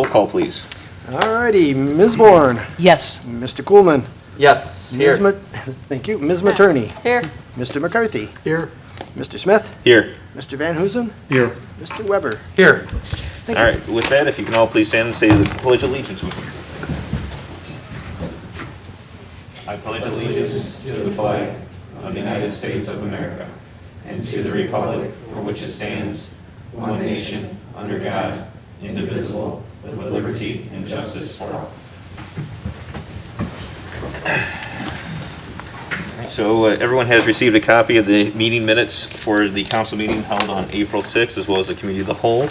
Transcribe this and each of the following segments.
roll call, please. All righty, Ms. Bourne, Yes. Mr. Coolman, Yes, here. Thank you, Ms. Materney, Here. Mr. McCarthy, Here. Mr. Smith, Here. Mr. Van Huzen, Here. Mr. Weber. Here. All right, with that, if you can all please stand and say the Pledge of Allegiance with me. I pledge allegiance to the flag of the United States of America and to the republic for which it stands, one nation, under God, indivisible, with liberty and justice for all. So everyone has received a copy of the meeting minutes for the council meeting held on April 6th, as well as the committee of the whole.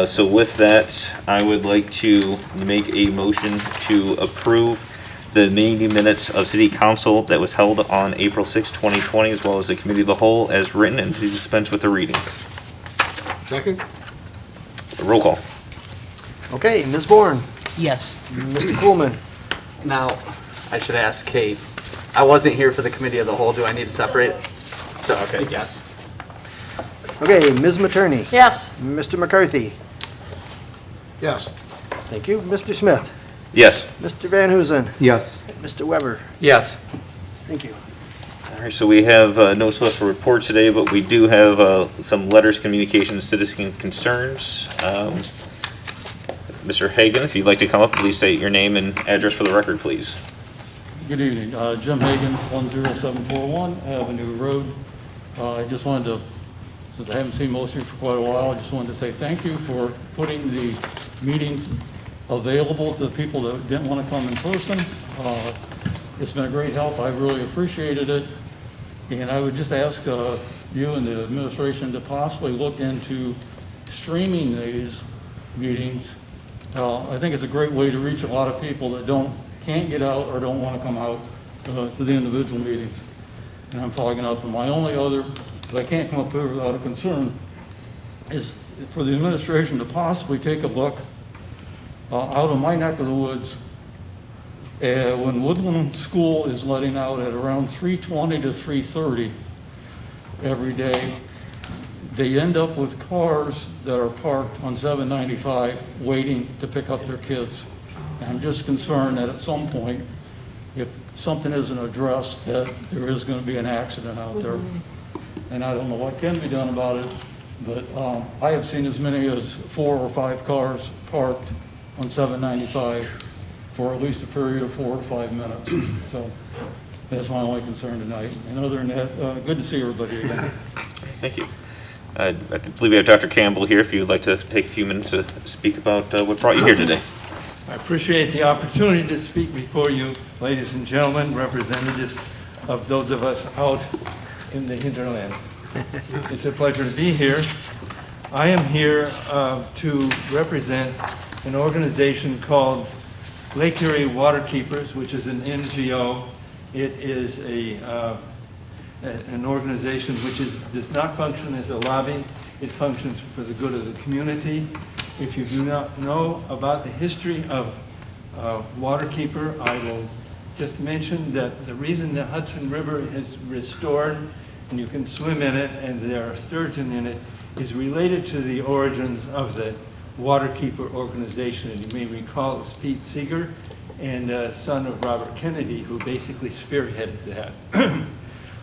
So with that, I would like to make a motion to approve the meeting minutes of city council that was held on April 6, 2020, as well as the committee of the whole as written, and to dispense with the reading. Second? Roll call. Okay, Ms. Bourne, Yes. Mr. Coolman, Now, I should ask Kate. I wasn't here for the committee of the whole. Do I need to separate? So, okay, yes. okay, Ms. Materney, Yes. Mr. McCarthy, Yes. thank you, Mr. Smith, Yes. Mr. Van Huzen, Yes. Mr. Weber. Yes. Thank you. All right, so we have no special report today, but we do have some letters, communications, citizen concerns. Mr. Hagan, if you'd like to come up, please state your name and address for the record, please. Good evening. Jim Hagan, 10741 Avenue Road. I just wanted to, since I haven't seen most of you for quite a while, I just wanted to say thank you for putting the meetings available to the people that didn't want to come in person. It's been a great help. I really appreciated it. And I would just ask you and the administration to possibly look into streaming these meetings. I think it's a great way to reach a lot of people that can't get out or don't want to come out to the individual meetings. And I'm following up. And my only other, that I can't come up here without a concern, is for the administration to possibly take a look out of my neck of the woods. When Woodland School is letting out at around 3:20 to 3:30 every day, they end up with cars that are parked on 795 waiting to pick up their kids. And I'm just concerned that at some point, if something isn't addressed, that there is going to be an accident out there. And I don't know what can be done about it, but I have seen as many as 4 or 5 cars parked on 795 for at least a period of 4 or 5 minutes. So that's my only concern tonight. And other than that, good to see everybody again. Thank you. I believe we have Dr. Campbell here, if you would like to take a few minutes to speak about what brought you here today. I appreciate the opportunity to speak before you, ladies and gentlemen, representatives of those of us out in the hinterland. It's a pleasure to be here. I am here to represent an organization called Lake Erie Waterkeepers, which is an NGO. It is an organization which does not function as a lobby. It functions for the good of the community. If you do not know about the history of Waterkeeper, I will just mention that the reason the Hudson River is restored and you can swim in it and there are sturgeon in it is related to the origins of the Waterkeeper organization. And you may recall it was Pete Seeger and son of Robert Kennedy who basically spearheaded that.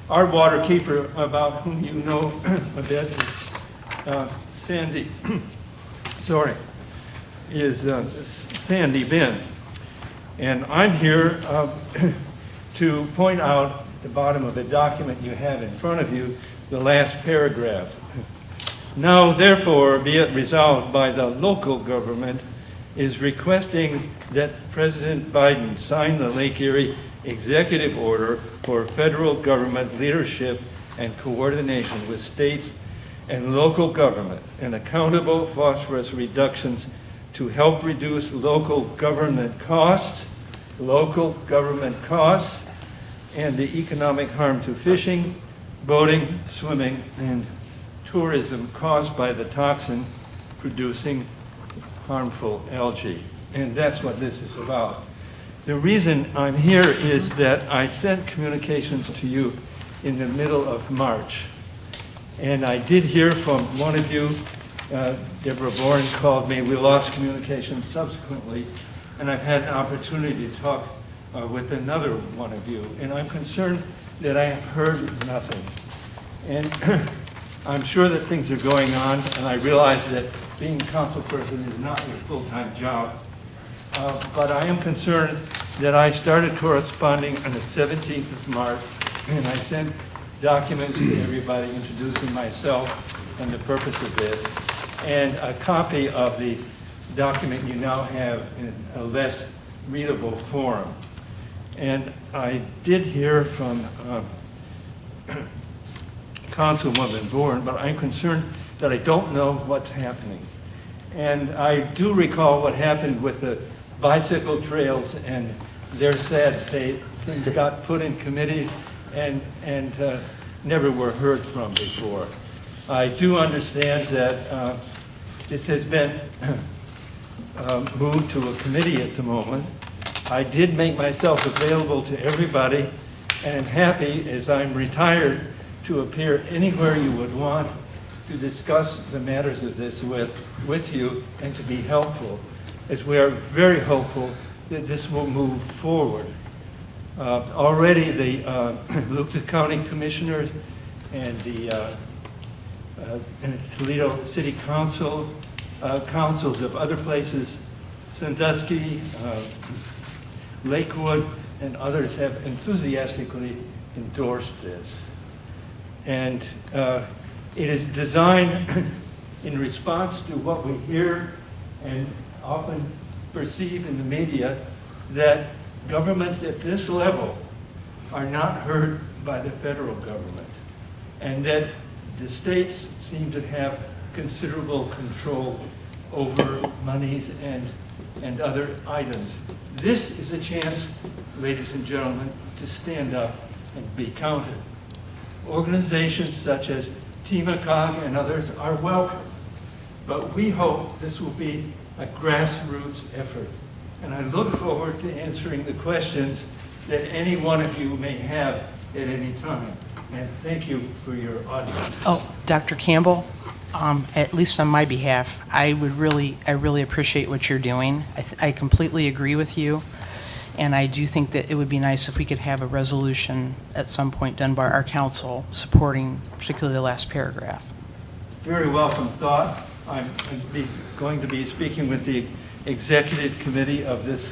Our Waterkeeper, about whom you know a bit, is Sandy. Sorry, is Sandy Ben. And I'm here to point out at the bottom of the document you have in front of you, the last paragraph. Now, therefore, be it resolved by the local government is requesting that President Biden sign the Lake Erie Executive Order for federal government leadership and coordination with states and local government and accountable phosphorus reductions to help reduce local government costs, and the economic harm to fishing, boating, swimming, and tourism caused by the toxin producing harmful algae. And that's what this is about. The reason I'm here is that I sent communications to you in the middle of March. And I did hear from one of you Deborah Bourne called me. We lost communication subsequently, and I've had an opportunity to talk with another one of you, and I'm concerned that I have heard nothing. And I'm sure that things are going on, and I realize that being council person is not your full-time job. But I am concerned that I started corresponding on the 17th of March, and I sent documents to everybody introducing myself and the purpose of this, and a copy of the document you now have in a less readable form. And I did hear from Councilwoman Bourne, but I'm concerned that I don't know what's happening. And I do recall what happened with the bicycle trails, and they're sad. Things got put in committee and never were heard from before. I do understand that this has been moved to a committee at the moment. I did make myself available to everybody, and I'm happy, as I'm retired, to appear anywhere you would want to discuss the matters of this with you and to be helpful, as we are very hopeful that this will move forward. Already the Lucas County Commissioners and the Toledo City Council, councils of other places, Sandusky, Lakewood, and others have enthusiastically endorsed this. And it is designed in response to what we hear and often perceive in the media, that governments at this level are not heard by the federal government, and that the states seem to have considerable control over monies and other items. This is a chance, ladies and gentlemen, to stand up and be counted. Organizations such as TMACOG and others are welcome, but we hope this will be a grassroots effort. And I look forward to answering the questions that any one of you may have at any time. And thank you for your audience. Oh, Dr. Campbell, at least on my behalf, I really appreciate what you're doing. I completely agree with you. And I do think that it would be nice if we could have a resolution at some point done by our council supporting particularly the last paragraph. Very welcome thought. I'm going to be speaking with the executive committee of this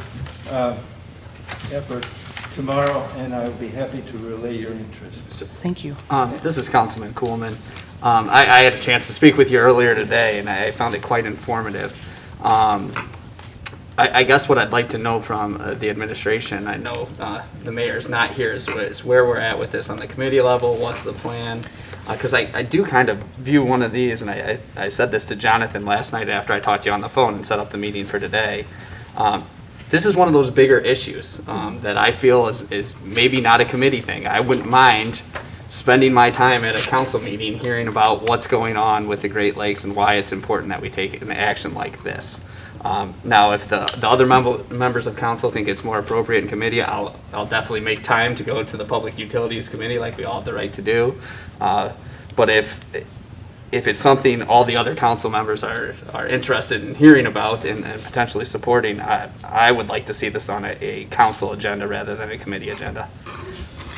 effort tomorrow, and I'll be happy to relay your interest. Thank you. This is Councilman Kuhlman. I had a chance to speak with you earlier today, and I found it quite informative. I guess what I'd like to know from the administration, I know the mayor's not here, is where we're at with this on the committee level. What's the plan? Because I do kind of view one of these, and I said this to Jonathan last night after I talked to you on the phone and set up the meeting for today. This is one of those bigger issues that I feel is maybe not a committee thing. I wouldn't mind spending my time at a council meeting hearing about what's going on with the Great Lakes and why it's important that we take an action like this. Now, if the other members of council think it's more appropriate in committee, I'll definitely make time to go to the Public Utilities Committee like we all have the right to do. But if it's something all the other council members are interested in hearing about and potentially supporting, I would like to see this on a council agenda rather than a committee agenda.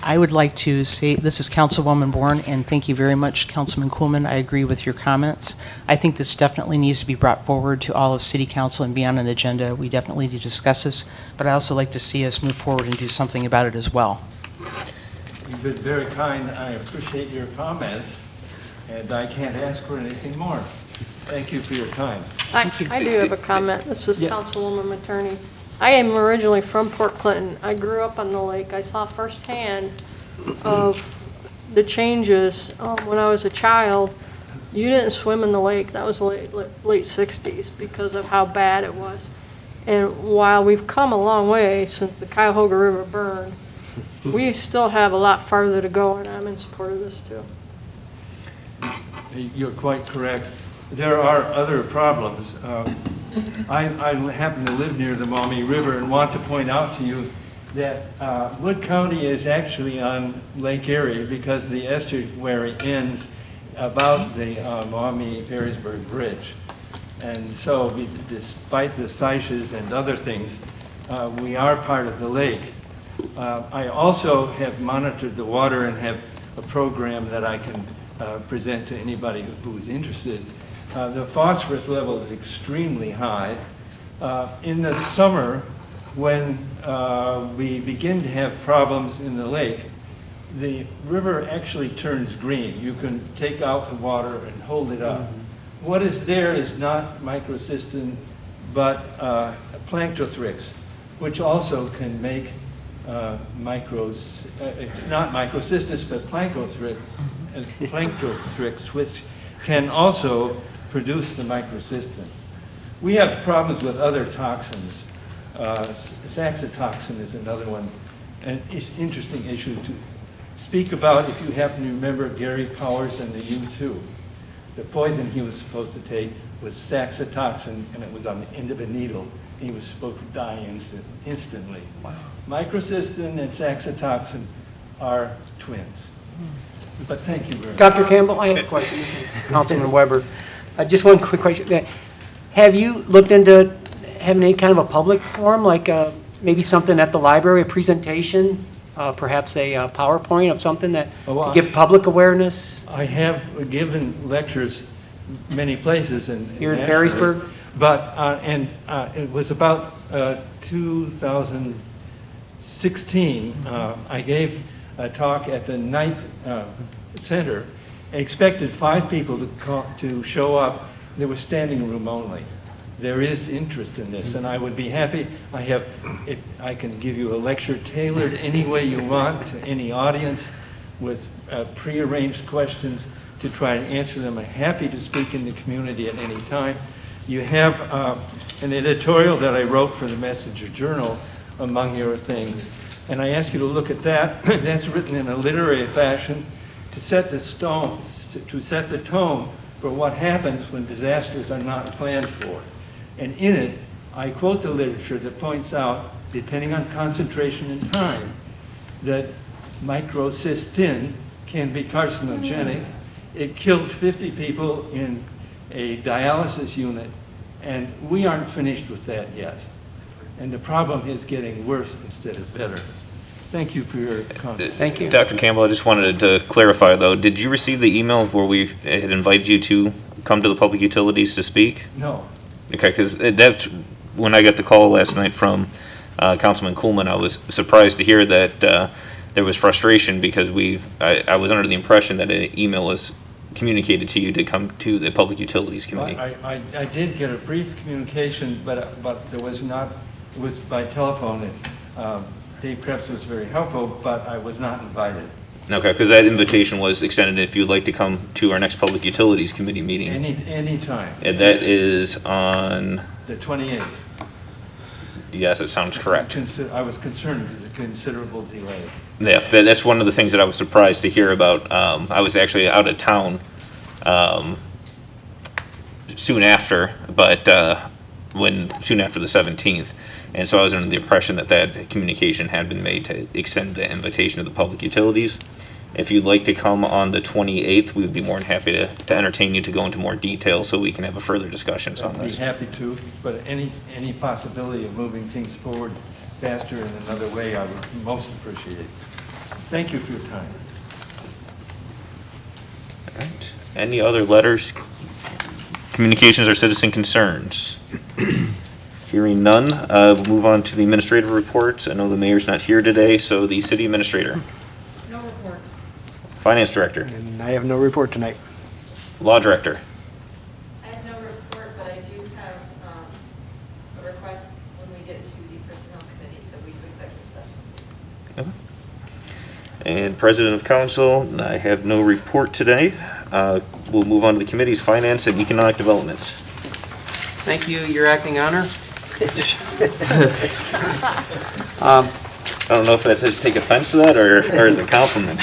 I would like to say, this is Councilwoman Bourne, and thank you very much, Councilman Kuhlman. I agree with your comments. I think this definitely needs to be brought forward to all of City Council and be on an agenda. We definitely need to discuss this, but I also like to see us move forward and do something about it as well. You've been very kind. I appreciate your comments, and I can't ask for anything more. Thank you for your time. I do have a comment. This is Yeah. Councilwoman Materney. I am originally from Port Clinton. I grew up on the lake. I saw firsthand of the changes when I was a child. You didn't swim in the lake. That was late 60s because of how bad it was. And while we've come a long way since the Cuyahoga River burned, we still have a lot farther to go, and I'm in support of this too. You're quite correct. There are other problems. I happen to live near the Maumee River and want to point out to you that Wood County is actually on Lake Erie because the estuary ends about the Maumee-Perrysburg Bridge. And so despite the seiches and other things, we are part of the lake. I also have monitored the water and have a program that I can present to anybody who's interested. The phosphorus level is extremely high. In the summer, when we begin to have problems in the lake, the river actually turns green. You can take out the water and hold it up. What is there is not microcystin, but planktothrix, which also can make not microcystis, but planktothrix, which can also produce the microcystin. We have problems with other toxins. Saxitoxin is another one, an interesting issue to speak about if you happen to remember Gary Powers and the U2. The poison he was supposed to take was saxitoxin, and it was on the end of a needle. He was supposed to die instantly. Wow. Microcystin and saxitoxin are twins. But thank you very much. Dr. Campbell, I have a question. This is Councilman Weber. Just one quick question. Have you looked into having any kind of a public forum, like maybe something at the library, a presentation, perhaps a PowerPoint of something that to give public awareness? I have given lectures many places Here in Perrysburg? But, it was about 2016, I gave a talk at the Knight Center. I expected 5 people to show up. There was standing room only. There is interest in this, and I would be happy. If I can give you a lecture tailored any way you want to any audience with prearranged questions to try to answer them. I'm happy to speak in the community at any time. You have an editorial that I wrote for the Messenger Journal among your things, and I ask you to look at that. That's written in a literary fashion to set the tone for what happens when disasters are not planned for. And in it, I quote the literature that points out, depending on concentration and time, that microcystin can be carcinogenic. It killed 50 people in a dialysis unit, and we aren't finished with that yet. And the problem is getting worse instead of better. Thank you for your comment. Thank you. Dr. Campbell, I just wanted to clarify, though, did you receive the email where we had invited you to come to the public utilities to speak? No. Okay, because that's, when I got the call last night from Councilman Kuhlman, I was surprised to hear that there was frustration because I was under the impression that an email was communicated to you to come to the Public Utilities Committee. I did get a brief communication, but there was not, it was by telephone. Dave Krebs was very helpful, but I was not invited. Okay, because that invitation was extended if you'd like to come to our next Public Utilities Committee meeting. Any time. And that is on, The 28th. yes, that sounds correct. I was concerned with a considerable delay. Yeah, that's one of the things that I was surprised to hear about. I was actually out of town soon after, but soon after the 17th. And so I was under the impression that communication had been made to extend the invitation to the public utilities. If you'd like to come on the 28th, we would be more than happy to entertain you to go into more detail so we can have a further discussions on this. I'd be happy to, but any possibility of moving things forward faster in another way, I would most appreciate it. Thank you for your time. All right. Any other letters, communications, or citizen concerns? Hearing none, we'll move on to the administrative reports. I know the mayor's not here today, so the city administrator. No report. Finance director. And I have no report tonight. Law director. I have no report, but I do have a request when we get to the personnel committee that we do executive session. And president of council, I have no report today. We'll move on to the committees, finance and economic development. Thank you, your acting honor. I don't know if that says take offense to that or as a compliment.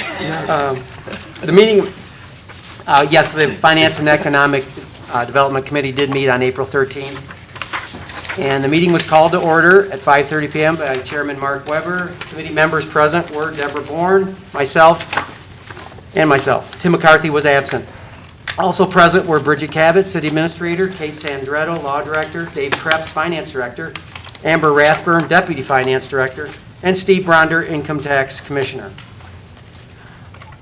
The meeting, yes, the Finance and Economic Development Committee did meet on April 13th. And the meeting was called to order at 5:30 p.m. by Chairman Mark Weber. Committee members present were Deborah Bourne, myself. Tim McCarthy was absent. Also present were Bridget Cabot, City Administrator, Kate Sandretto, Law Director, Dave Krebs, Finance Director, Amber Rathburn, Deputy Finance Director, and Steve Bronder, Income Tax Commissioner.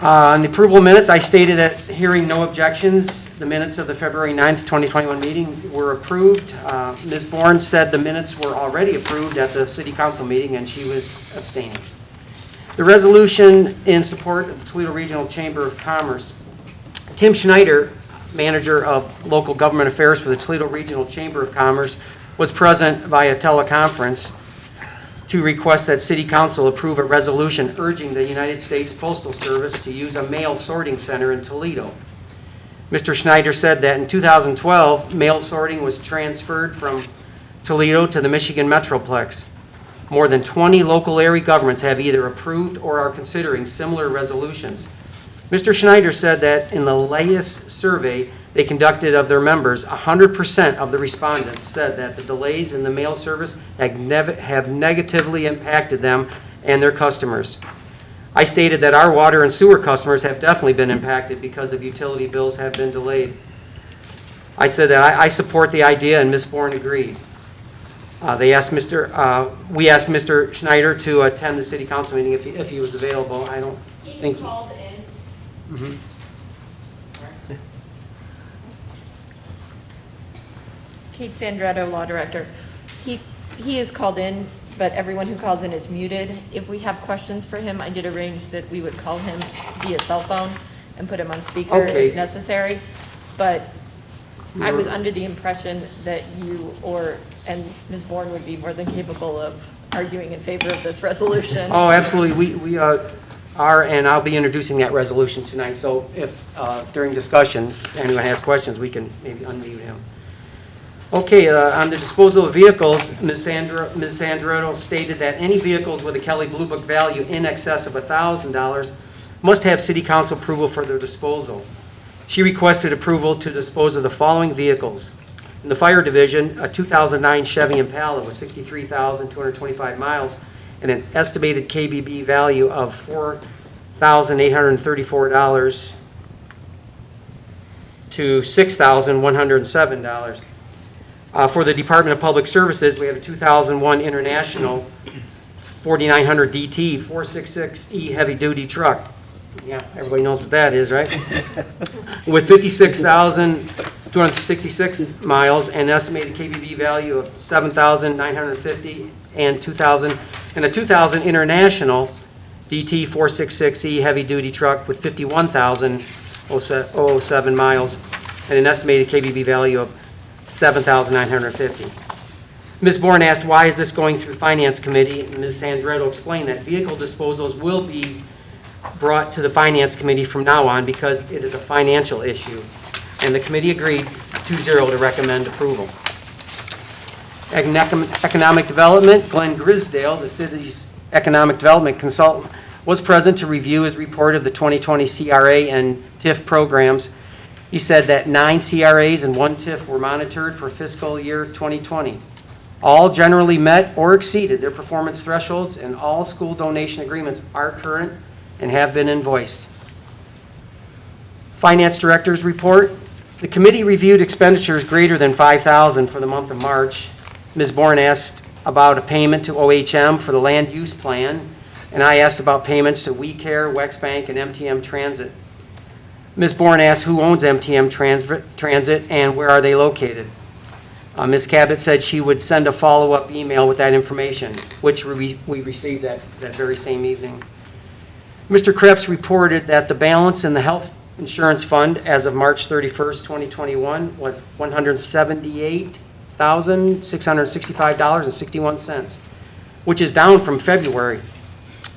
On the approval minutes, I stated at hearing no objections, the minutes of the February 9th, 2021 meeting were approved. Ms. Bourne said the minutes were already approved at the City Council meeting, and she was abstaining. The resolution in support of the Toledo Regional Chamber of Commerce. Tim Schneider, Manager of Local Government Affairs for the Toledo Regional Chamber of Commerce, was present via teleconference to request that City Council approve a resolution urging the United States Postal Service to use a mail sorting center in Toledo. Mr. Schneider said that in 2012, mail sorting was transferred from Toledo to the Michigan Metroplex. More than 20 local area governments have either approved or are considering similar resolutions. Mr. Schneider said that in the latest survey they conducted of their members, 100% of the respondents said that the delays in the mail service have negatively impacted them and their customers. I stated that our water and sewer customers have definitely been impacted because of utility bills have been delayed. I said that I support the idea, and Ms. Bourne agreed. We asked Mr. Schneider to attend the City Council meeting if he was available. I don't think. He called in. Mm-hmm. Kate Sandretto, Law Director. He is called in, but everyone who calls in is muted. If we have questions for him, I did arrange that we would call him via cell phone and put him on speaker Okay. if necessary. But I was under the impression that you and Ms. Bourne would be more than capable of arguing in favor of this resolution. Oh, absolutely. We are, and I'll be introducing that resolution tonight. So if during discussion, if anyone has questions, we can maybe unmute him. Okay, on the disposal of vehicles, Ms. Sandretto stated that any vehicles with a Kelly Blue Book value in excess of $1,000 must have City Council approval for their disposal. She requested approval to dispose of the following vehicles. In the Fire Division, a 2009 Chevy Impala with 63,225 miles and an estimated KBB value of $4,834 to $6,107. For the Department of Public Services, we have a 2001 International 4900 DT 466E heavy-duty truck. Yeah, everybody knows what that is, right? With 56,266 miles and an estimated KBB value of 7,950 and a 2000 International DT 466E heavy-duty truck with 51,007 miles and an estimated KBB value of 7,950. Ms. Bourne asked, why is this going through Finance Committee? And Ms. Sandretto explained that vehicle disposals will be brought to the Finance Committee from now on because it is a financial issue. And the committee agreed 2-0 to recommend approval. Economic Development, Glenn Grisdale, the city's economic development consultant, was present to review his report of the 2020 CRA and TIF programs. He said that 9 CRAs and 1 TIF were monitored for fiscal year 2020. All generally met or exceeded their performance thresholds, and all school donation agreements are current and have been invoiced. Finance Director's report. The committee reviewed expenditures greater than $5,000 for the month of March. Ms. Bourne asked about a payment to OHM for the land use plan, and I asked about payments to WeCare, Wex Bank, and MTM Transit. Ms. Bourne asked who owns MTM Transit and where are they located. Ms. Cabot said she would send a follow-up email with that information, which we received that very same evening. Mr. Krebs reported that the balance in the health insurance fund as of March 31st, 2021 was $178,665.61, which is down from February.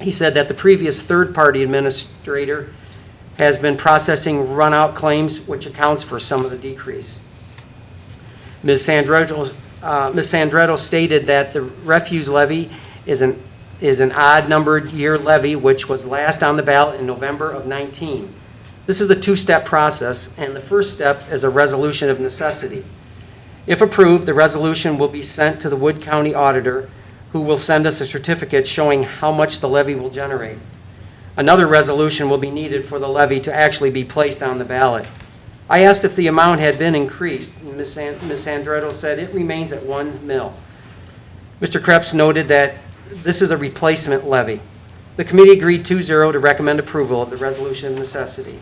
He said that the previous third-party administrator has been processing run-out claims, which accounts for some of the decrease. Ms. Sandretto stated that the refuse levy is an odd-numbered year levy, which was last on the ballot in November of 19. This is a two-step process, and the first step is a resolution of necessity. If approved, the resolution will be sent to the Wood County Auditor, who will send us a certificate showing how much the levy will generate. Another resolution will be needed for the levy to actually be placed on the ballot. I asked if the amount had been increased, and Ms. Andretto said it remains at 1 mil. Mr. Krebs noted that this is a replacement levy. The committee agreed 2-0 to recommend approval of the resolution of necessity.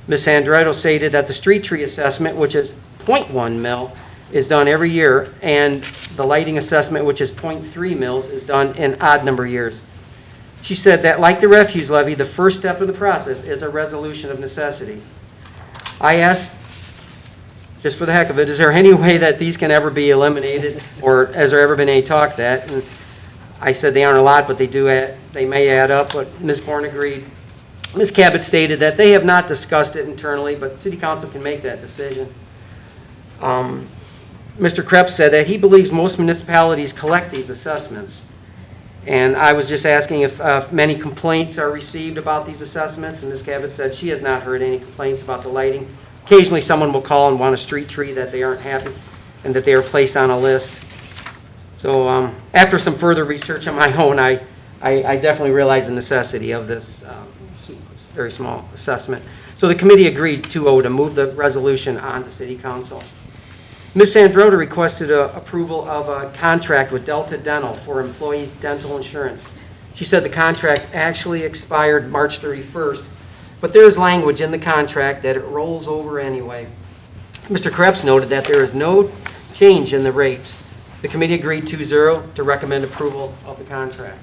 Ms. Andretto stated that the street tree assessment, which is 0.1 mil, is done every year, and the lighting assessment, which is 0.3 mils, is done in odd number years. She said that, like the refuse levy, the first step of the process is a resolution of necessity. I asked, just for the heck of it, is there any way that these can ever be eliminated, or has there ever been any talk that? And I said they aren't a lot, but they may add up, but Ms. Bourne agreed. Ms. Cabot stated that they have not discussed it internally, but City Council can make that decision. Mr. Krebs said that he believes most municipalities collect these assessments. And I was just asking if many complaints are received about these assessments, and Ms. Cabot said she has not heard any complaints about the lighting. Occasionally, someone will call and want a street tree that they aren't happy, and that they are placed on a list. So after some further research on my own, I definitely realized the necessity of this very small assessment. So the committee agreed 2-0 to move the resolution on to City Council. Ms. Sandrota requested approval of a contract with Delta Dental for employees' dental insurance. She said the contract actually expired March 31st, but there is language in the contract that it rolls over anyway. Mr. Krebs noted that there is no change in the rates. The committee agreed 2-0 to recommend approval of the contract.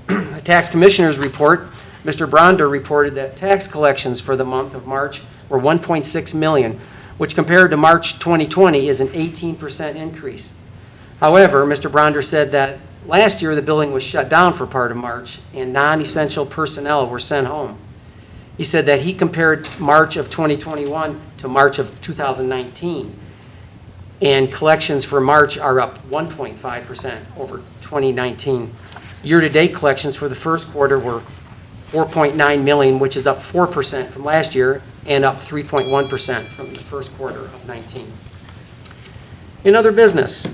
The Tax Commissioner's report, Mr. Bronder reported that tax collections for the month of March were $1.6 million, which compared to March 2020 is an 18% increase. However, Mr. Bronder said that last year the building was shut down for part of March and non-essential personnel were sent home. He said that he compared March of 2021 to March of 2019, and collections for March are up 1.5% over 2019. Year-to-date collections for the first quarter were $4.9 million, which is up 4% from last year and up 3.1% from the first quarter of 19. In other business,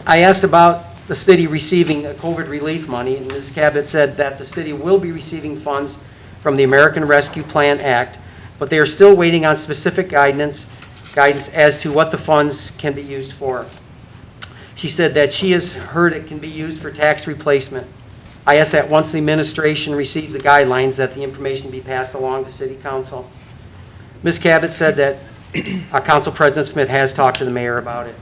I asked about the city receiving COVID relief money, and Ms. Cabot said that the city will be receiving funds from the American Rescue Plan Act, but they are still waiting on specific guidance as to what the funds can be used for. She said that she has heard it can be used for tax replacement. I asked that once the administration receives the guidelines that the information be passed along to City Council. Ms. Cabot said that Council President Smith has talked to the mayor about it.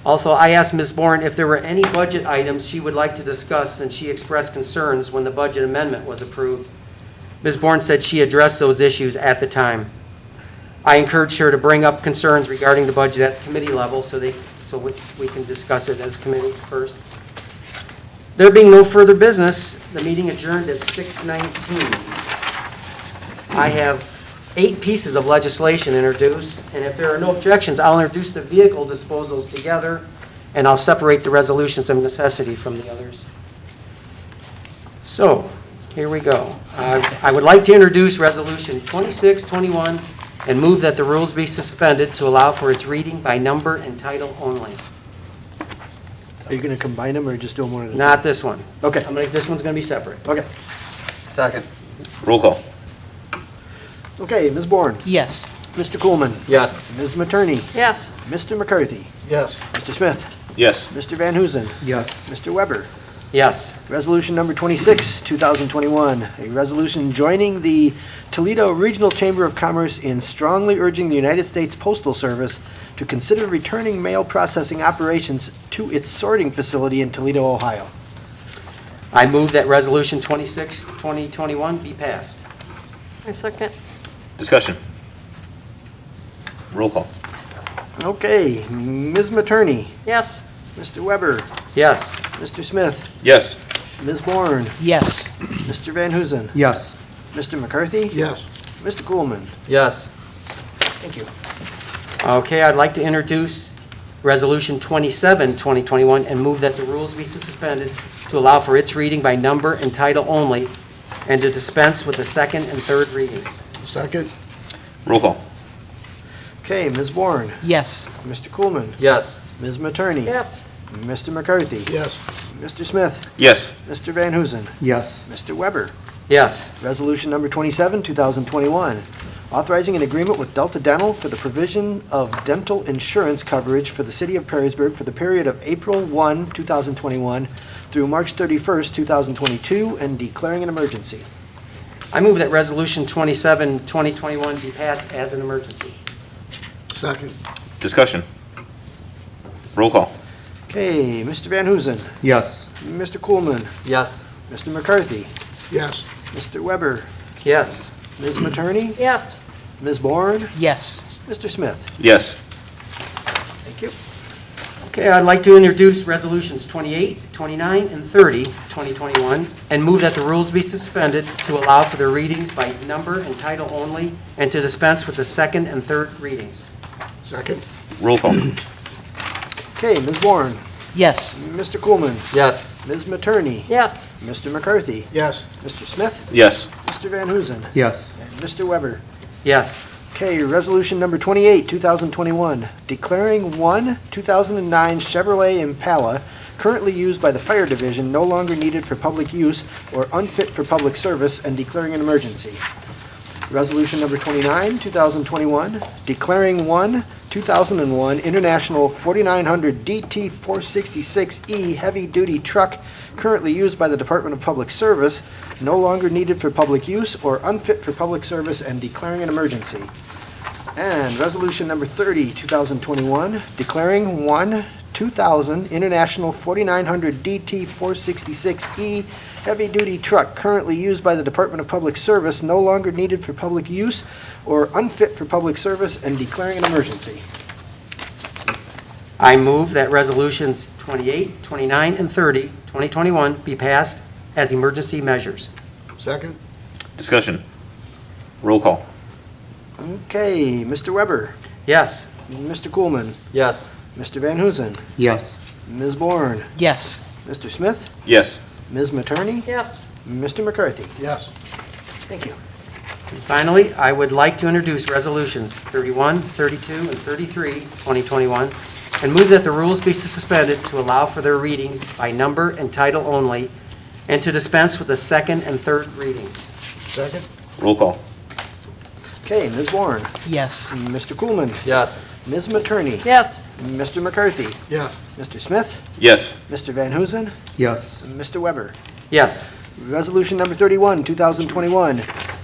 Also, I asked Ms. Bourne if there were any budget items she would like to discuss, since she expressed concerns when the budget amendment was approved. Ms. Bourne said she addressed those issues at the time. I encouraged her to bring up concerns regarding the budget at the committee level so we can discuss it as a committee first. There being no further business, the meeting adjourned at 6:19. I have 8 pieces of legislation introduced, and if there are no objections, I'll introduce the vehicle disposals together, and I'll separate the resolutions of necessity from the others. So, here we go. I would like to introduce Resolution 2621 and move that the rules be suspended to allow for its reading by number and title only. Are you going to combine them or just do them one at a time? Not this one. Okay. This one's going to be separate. Okay. Second. Roll call. Okay, Ms. Bourne. Yes. Mr. Coolman. Yes. Ms. Materney. Yes. Mr. McCarthy. Yes. Mr. Smith. Yes. Mr. Van Huzen. Yes. Mr. Weber. Yes. Resolution number 26, 2021, a resolution joining the Toledo Regional Chamber of Commerce in strongly urging the United States Postal Service to consider returning mail processing operations to its sorting facility in Toledo, Ohio. I move that Resolution 26, 2021 be passed. I second. Discussion. Roll call. Okay, Ms. Materney. Yes. Mr. Weber. Yes. Mr. Smith. Yes. Ms. Bourne. Yes. Mr. Van Huzen. Yes. Mr. McCarthy. Yes. Mr. Coolman. Yes. Thank you. Okay, I'd like to introduce Resolution 27, 2021, and move that the rules be suspended to allow for its reading by number and title only, and to dispense with the second and third readings. Second. Roll call. Okay, Ms. Bourne. Yes. Mr. Coolman. Yes. Ms. Materney. Yes. Mr. McCarthy. Yes. Mr. Smith. Yes. Mr. Van Huzen. Yes. Mr. Weber. Yes. Resolution number 27, 2021, authorizing an agreement with Delta Dental for the provision of dental insurance coverage for the city of Perrysburg for the period of April 1, 2021 through March 31st, 2022, and declaring an emergency. I move that Resolution 27, 2021 be passed as an emergency. Second. Discussion. Roll call. Okay, Mr. Van Huzen, Yes. Mr. Coolman, Yes. Mr. McCarthy, Yes. Mr. Weber, Yes. Ms. Materney, Yes. Ms. Bourne, Yes. Mr. Smith. Yes. Thank you. Okay, I'd like to introduce Resolutions 28, 29, and 30, 2021, and move that the rules be suspended to allow for their readings by number and title only, and to dispense with the second and third readings. Second. Roll call. Okay, Ms. Bourne, Yes. Mr. Coolman, Yes. Ms. Materney, Yes. Mr. McCarthy, Yes. Mr. Smith, Yes. Mr. Van Huzen, Yes. and Mr. Weber. Yes. Okay, resolution number 28, 2021, declaring one 2009 Chevrolet Impala currently used by the fire division no longer needed for public use or unfit for public service and declaring an emergency. Resolution number 29, 2021, declaring one 2001 International 4900 DT 466E heavy-duty truck currently used by the Department of Public Service no longer needed for public use or unfit for public service and declaring an emergency. And resolution number 30, 2021, declaring one 2000 International 4900 DT 466E heavy-duty truck currently used by the Department of Public Service no longer needed for public use or unfit for public service and declaring an emergency. I move that Resolutions 28, 29, and 30, 2021 be passed as emergency measures. Second. Discussion. Roll call. Okay, Mr. Weber, Yes. Mr. Coolman, Yes. Mr. Van Huzen, Yes. Ms. Bourne, Yes. Mr. Smith, Yes. Ms. Materney, Yes. Mr. McCarthy. Yes. Thank you. And finally, I would like to introduce Resolutions 31, 32, and 33, 2021, and move that the rules be suspended to allow for their readings by number and title only, and to dispense with the second and third readings. Second. Roll call. Okay, Ms. Bourne, Yes. Mr. Coolman, Yes. Ms. Materney, Yes. Mr. McCarthy, Yes. Mr. Smith, Yes. Mr. Van Huzen, Yes. and Mr. Weber. Yes. Resolution number 31, 2021,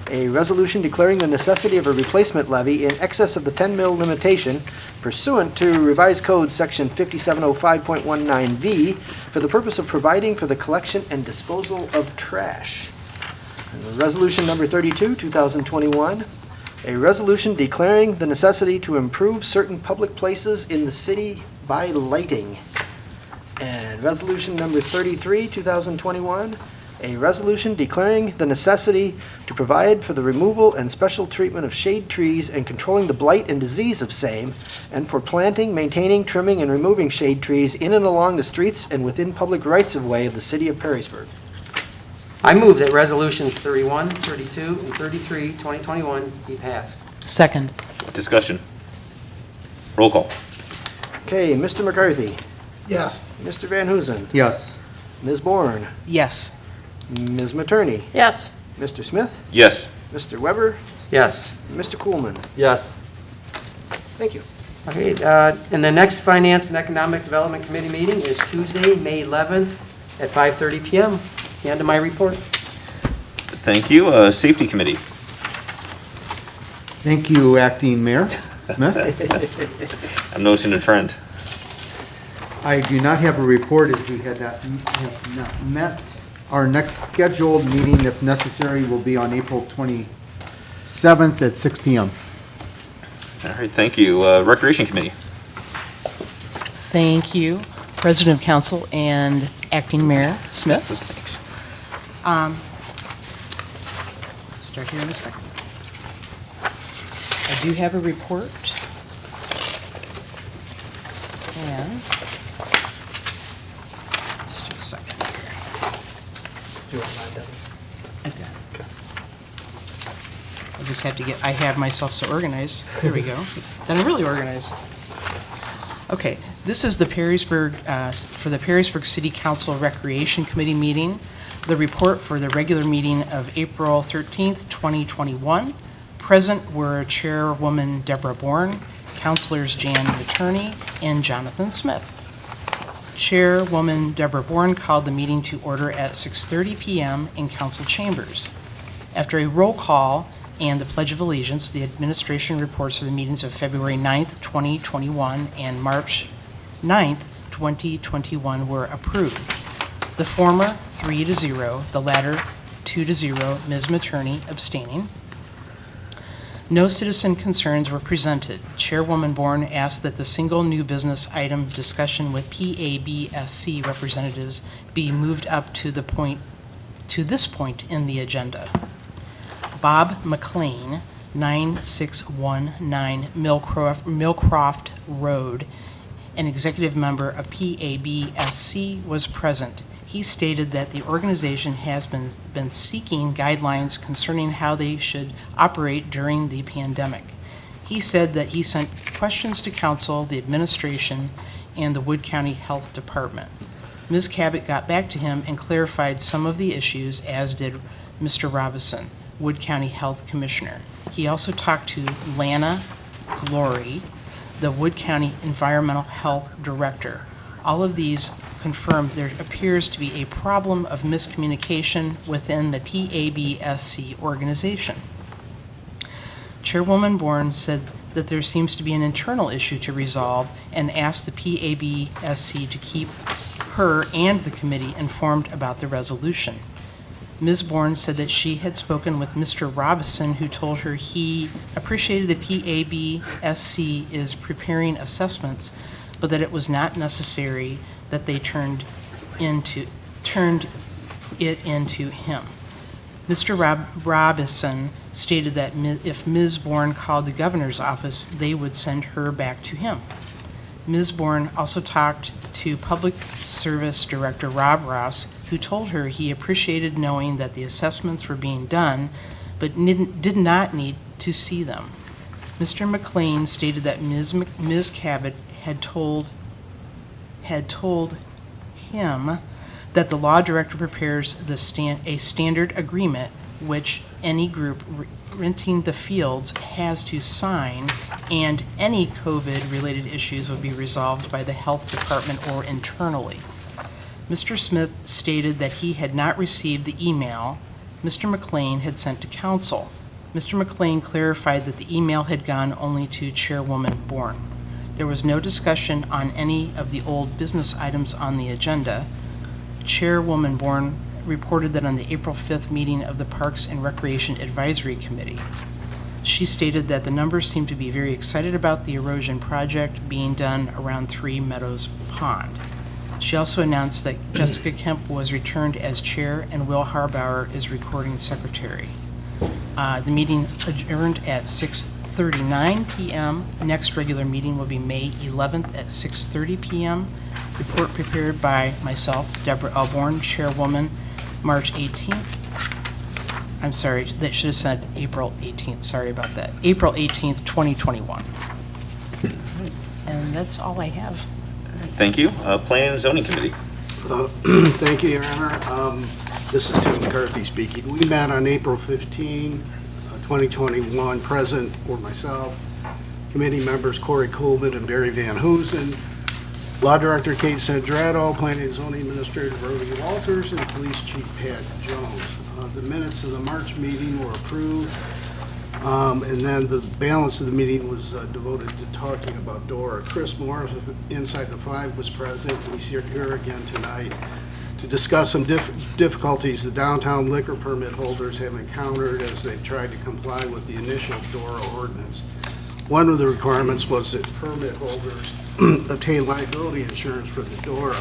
a resolution declaring the necessity of a replacement levy in excess of the 10 mil limitation pursuant to revised code section 5705.19V for the purpose of providing for the collection and disposal of trash. And resolution number 32, 2021, a resolution declaring the necessity to improve certain public places in the city by lighting. And resolution number 33, 2021, a resolution declaring the necessity to provide for the removal and special treatment of shade trees and controlling the blight and disease of same, and for planting, maintaining, trimming, and removing shade trees in and along the streets and within public rights-of-way of the city of Perrysburg. I move that Resolutions 31, 32, and 33, 2021 be passed. Second. Discussion. Roll call. Okay, Mr. McCarthy, Yes. Mr. Van Huzen, Yes. Ms. Bourne, Yes. Ms. Materney, Yes. Mr. Smith, Yes. Mr. Weber, Yes. and Mr. Coolman. Yes. Thank you. Okay, and the next Finance and Economic Development Committee meeting is Tuesday, May 11th at 5:30 PM. That's the end of my report. Thank you. Safety Committee. Thank you, Acting Mayor Smith. I'm noticing a trend. I do not have a report as we have not met. Our next scheduled meeting, if necessary, will be on April 27th at 6 PM. All right, thank you. Recreation Committee. Thank you, President of Council and Acting Mayor Smith. Thanks. Start here in a second. I do have a report. And just a second here. Okay. I just have to get, I have myself so organized. There we go. Then I'm really organized. Okay, this is the Perrysburg, for the Perrysburg City Council Recreation Committee meeting. The report for the regular meeting of April 13th, 2021. Present were Chairwoman Deborah Bourne, Councilors Jan Materney and Jonathan Smith. Chairwoman Deborah Bourne called the meeting to order at 6:30 p.m. in council chambers. After a roll call and the Pledge of Allegiance, the administration reports for the meetings of February 9th, 2021 and March 9th, 2021 were approved. The former 3-0, the latter 2-0, Ms. Materney abstaining. No citizen concerns were presented. Chairwoman Bourne asked that the single new business item discussion with PABSC representatives be moved up to this point in the agenda. Bob McLean, 9619 Millcroft Road, an executive member of PABSC, was present. He stated that the organization has been seeking guidelines concerning how they should operate during the pandemic. He said that he sent questions to council, the administration, and the Wood County Health Department. Ms. Cabot got back to him and clarified some of the issues, as did Mr. Robison, Wood County Health Commissioner. He also talked to Lana Glory, the Wood County Environmental Health Director. All of these confirmed there appears to be a problem of miscommunication within the PABSC organization. Chairwoman Bourne said that there seems to be an internal issue to resolve and asked the PABSC to keep her and the committee informed about the resolution. Ms. Bourne said that she had spoken with Mr. Robison, who told her he appreciated the PABSC is preparing assessments, but that it was not necessary that they turned it into him. Mr. Robison stated that if Ms. Bourne called the governor's office, they would send her back to him. Ms. Bourne also talked to Public Service Director Rob Ross, who told her he appreciated knowing that the assessments were being done, but did not need to see them. Mr. McLean stated that Ms. Cabot had told him that the law director prepares a standard agreement which any group renting the fields has to sign, and any COVID-related issues would be resolved by the health department or internally. Mr. Smith stated that he had not received the email Mr. McLean had sent to council. Mr. McLean clarified that the email had gone only to Chairwoman Bourne. There was no discussion on any of the old business items on the agenda. Chairwoman Bourne reported that on the April 5th meeting of the Parks and Recreation Advisory Committee, she stated that the numbers seemed to be very excited about the erosion project being done around Three Meadows Pond. She also announced that Jessica Kemp was returned as chair and Will Harbauer is recording secretary. The meeting adjourned at 6:39 p.m. Next regular meeting will be May 11th at 6:30 p.m. Report prepared by myself, Deborah L. Bourne, chairwoman, March 18th. I'm sorry, that should have said April 18th. Sorry about that. April 18th, 2021. And that's all I have. Thank you. Planning and Zoning Committee. Thank you, Your Honor. This is Tim McCarthy speaking. We met on April 15, 2021. Present were myself, committee members Corey Coleman and Barry Van Hoosen, Law Director Kate Sandrato, Planning and Zoning Administrator Brody Walters, and Police Chief Pat Jones. The minutes of the March meeting were approved, and then the balance of the meeting was devoted to talking about DORA. Chris Morris, Inside the Five, was present. He's here again tonight to discuss some difficulties the downtown liquor permit holders have encountered as they've tried to comply with the initial DORA ordinance. One of the requirements was that permit holders obtain liability insurance for the DORA.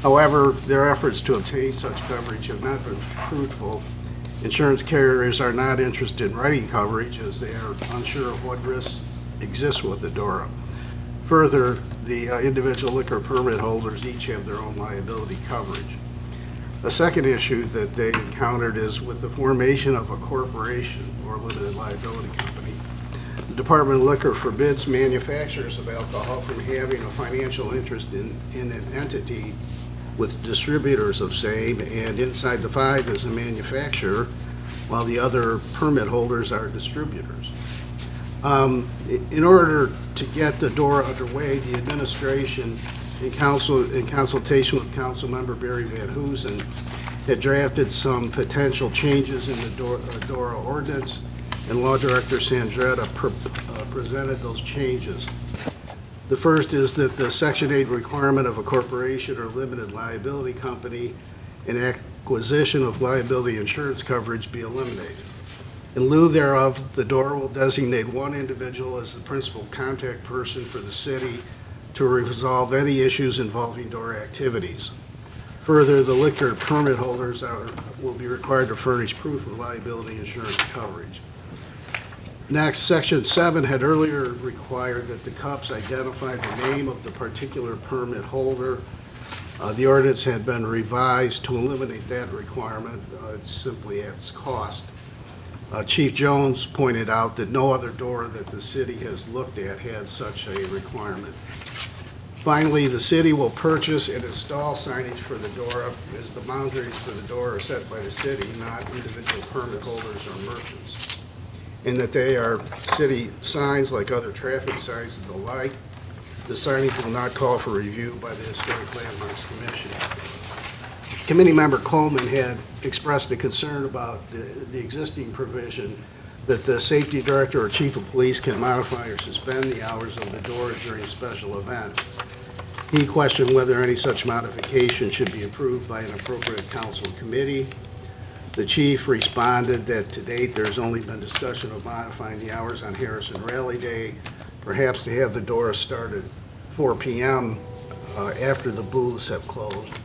However, their efforts to obtain such coverage have not been fruitful. Insurance carriers are not interested in writing coverage as they are unsure of what risks exist with the DORA. Further, the individual liquor permit holders each have their own liability coverage. The second issue that they encountered is with the formation of a corporation or limited liability company. The Department of Liquor forbids manufacturers of alcohol from having a financial interest in an entity with distributors of same, and Inside the Five is a manufacturer while the other permit holders are distributors. In order to get the DORA underway, the administration, in consultation with Councilmember Barry Van Hoosen, had drafted some potential changes in the DORA ordinance, and Law Director Sandretta presented those changes. The first is that the Section 8 requirement of a corporation or limited liability company and acquisition of liability insurance coverage be eliminated. In lieu thereof, the DORA will designate one individual as the principal contact person for the city to resolve any issues involving DORA activities. Further, the liquor permit holders will be required to furnish proof of liability insurance coverage. Next, Section 7 had earlier required that the CUPs identify the name of the particular permit holder. The ordinance had been revised to eliminate that requirement. It simply adds cost. Chief Jones pointed out that no other DORA that the city has looked at had such a requirement. Finally, the city will purchase and install signage for the DORA, as the boundaries for the DORA are set by the city, not individual permit holders or merchants, and that they are city signs like other traffic signs and the like. The signage will not call for review by the Historic Landmarks Commission. Committee member Coleman had expressed a concern about the existing provision that the safety director or chief of police can modify or suspend the hours of the DORA during special events. He questioned whether any such modification should be approved by an appropriate council committee. The chief responded that to date there's only been discussion of modifying the hours on Harrison Rally Day, perhaps to have the DORA start at 4 p.m. After the booths have closed.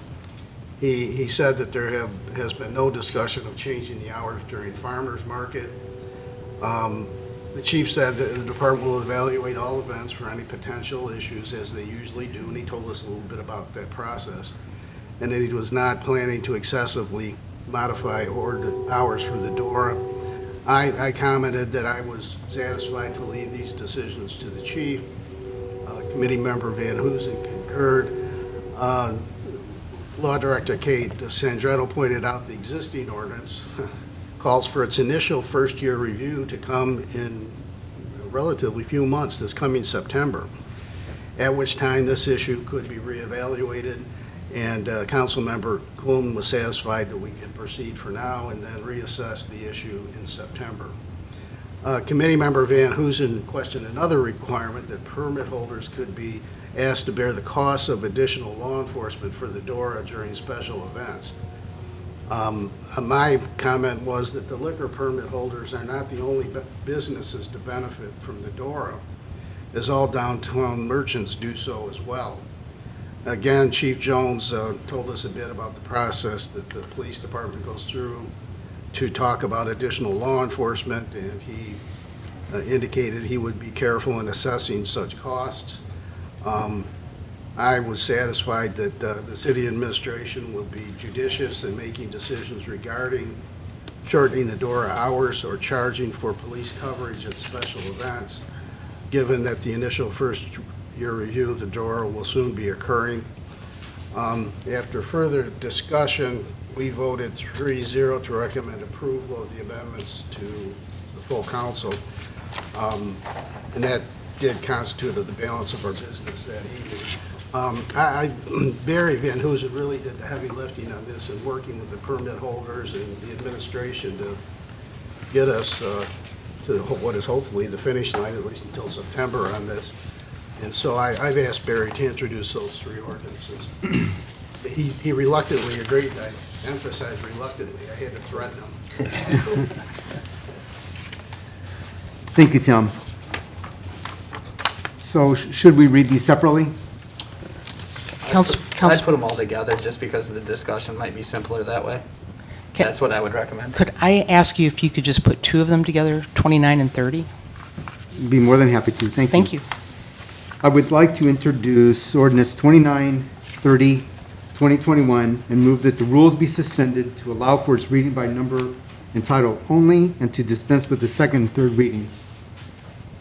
He said that there has been no discussion of changing the hours during farmers market. The chief said that the department will evaluate all events for any potential issues, as they usually do, and he told us a little bit about that process, and that he was not planning to excessively modify hours for the DORA. I commented that I was satisfied to leave these decisions to the chief. Committee member Van Hoosen concurred. Law Director Kate Sandretto pointed out the existing ordinance calls for its initial first-year review to come in relatively few months, this coming September, at which time this issue could be reevaluated, and Councilmember Coleman was satisfied that we could proceed for now and then reassess the issue in September. Committee member Van Hoosen questioned another requirement that permit holders could be asked to bear the costs of additional law enforcement for the DORA during special events. My comment was that the liquor permit holders are not the only businesses to benefit from the DORA, as all downtown merchants do so as well. Again, Chief Jones told us a bit about the process that the police department goes through to talk about additional law enforcement, and he indicated he would be careful in assessing such costs. I was satisfied that the city administration will be judicious in making decisions regarding shortening the DORA hours or charging for police coverage at special events, given that the initial first-year review of the DORA will soon be occurring. After further discussion, we voted 3-0 to recommend approval of the amendments to the full council, and that did constitute the balance of our business that evening. Barry Van Hoosen really did the heavy lifting on this and working with the permit holders and the administration to get us to what is hopefully the finish line, at least until September on this. And so I've asked Barry to introduce those three ordinances. He reluctantly agreed. I emphasize reluctantly. I had to threaten him. Thank you, Tim. So should we read these separately? I'd put them all together just because the discussion might be simpler that way. That's what I would recommend. Could I ask you if you could just put two of them together, 29 and 30? Be more than happy to. Thank you. Thank you. I would like to introduce ordinance 2930, 2021, and move that the rules be suspended to allow for its reading by number and title only, and to dispense with the second and third readings.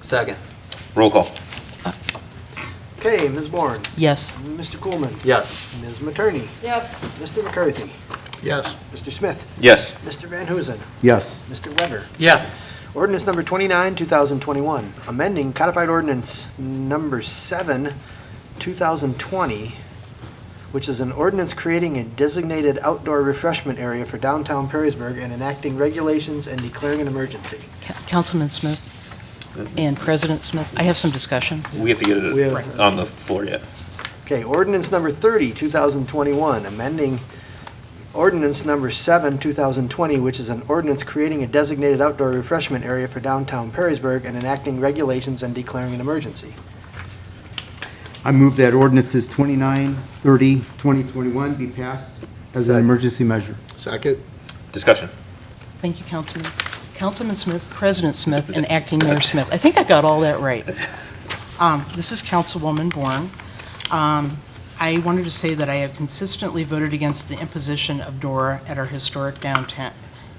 Second. Roll call. Okay, Ms. Bourne, Yes. Mr. Coleman, Yes. Ms. Materney, Yes. Mr. McCarthy. Yes. Mr. Smith? Yes. Mr. Van Huzen? Yes. Mr. Weber? Yes. Ordinance number 29, 2021, amending codified ordinance number 7, 2020, which is an ordinance creating a designated outdoor refreshment area for downtown Perrysburg and enacting regulations and declaring an emergency. Councilman Smith and President Smith, I have some discussion. We have to get We it have- on the floor yet. Okay, ordinance number 30, 2021, amending ordinance number 7, 2020, which is an ordinance creating a designated outdoor refreshment area for downtown Perrysburg and enacting regulations and declaring an emergency. I move that ordinances 29, 30, 2021 be passed as an Second. emergency measure. Second? Discussion. Thank you, Councilman. Councilman Smith, President Smith, and Acting Mayor Smith. I think I got all that right. This is Councilwoman Bourne. I wanted to say that I have consistently voted against the imposition of DORA at our historic downtown,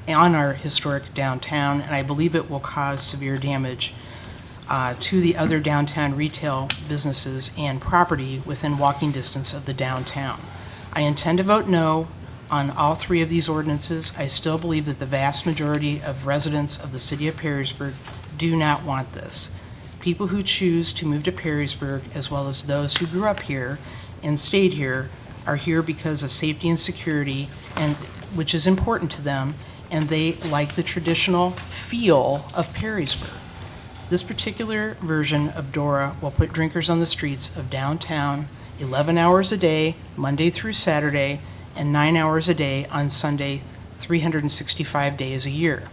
and I believe it will cause severe damage to the other downtown retail businesses and property within walking distance of the downtown. I intend to vote no on all three of these ordinances. I still believe that the vast majority of residents of the city of Perrysburg do not want this. People who choose to move to Perrysburg, as well as those who grew up here and stayed here, are here because of safety and security, and which is important to them, and they like the traditional feel of Perrysburg. This particular version of DORA will put drinkers on the streets of downtown 11 hours a day, Monday through Saturday, and 9 hours a day on Sunday, 365 days a year.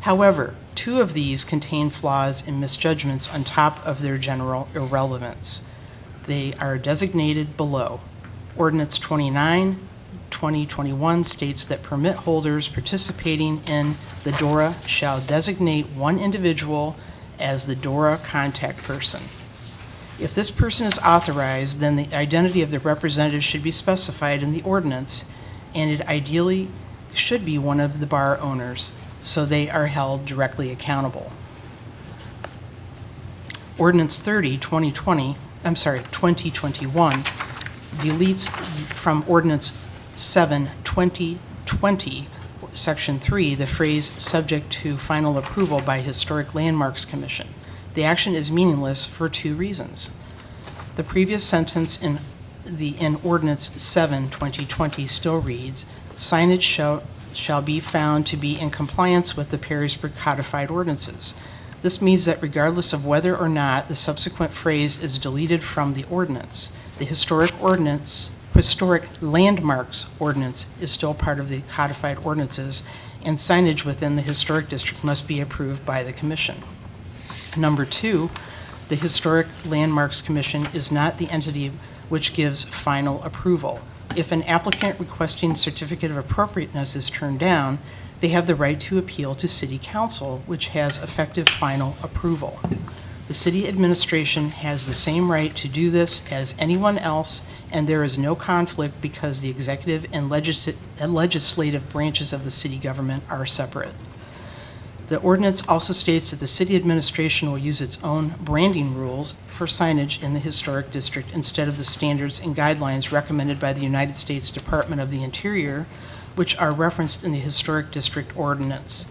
However, two of these contain flaws and misjudgments on top of their general irrelevance. They are designated below. Ordinance 29, 2021 states that permit holders participating in the DORA shall designate one individual as the DORA contact person. If this person is authorized, then the identity of the representative should be specified in the ordinance, and it ideally should be one of the bar owners, so they are held directly accountable. Ordinance 30, 2021 deletes from Ordinance 7, 2020, Section 3, the phrase "subject to final approval by Historic Landmarks Commission." The action is meaningless for two reasons. The previous sentence in Ordinance 7, 2020 still reads, "Signage shall be found to be in compliance with the Perrysburg codified ordinances." This means that regardless of whether or not the subsequent phrase is deleted from the ordinance, the Historic Landmarks Ordinance is still part of the codified ordinances, and signage within the Historic District must be approved by the Commission. Number two, the Historic Landmarks Commission is not the entity which gives final approval. If an applicant requesting certificate of appropriateness is turned down, they have the right to appeal to City Council, which has effective final approval. The city administration has the same right to do this as anyone else, and there is no conflict because the executive and legislative branches of the city government are separate. The ordinance also states that the city administration will use its own branding rules for signage in the historic district instead of the standards and guidelines recommended by the United States Department of the Interior, which are referenced in the historic district ordinance.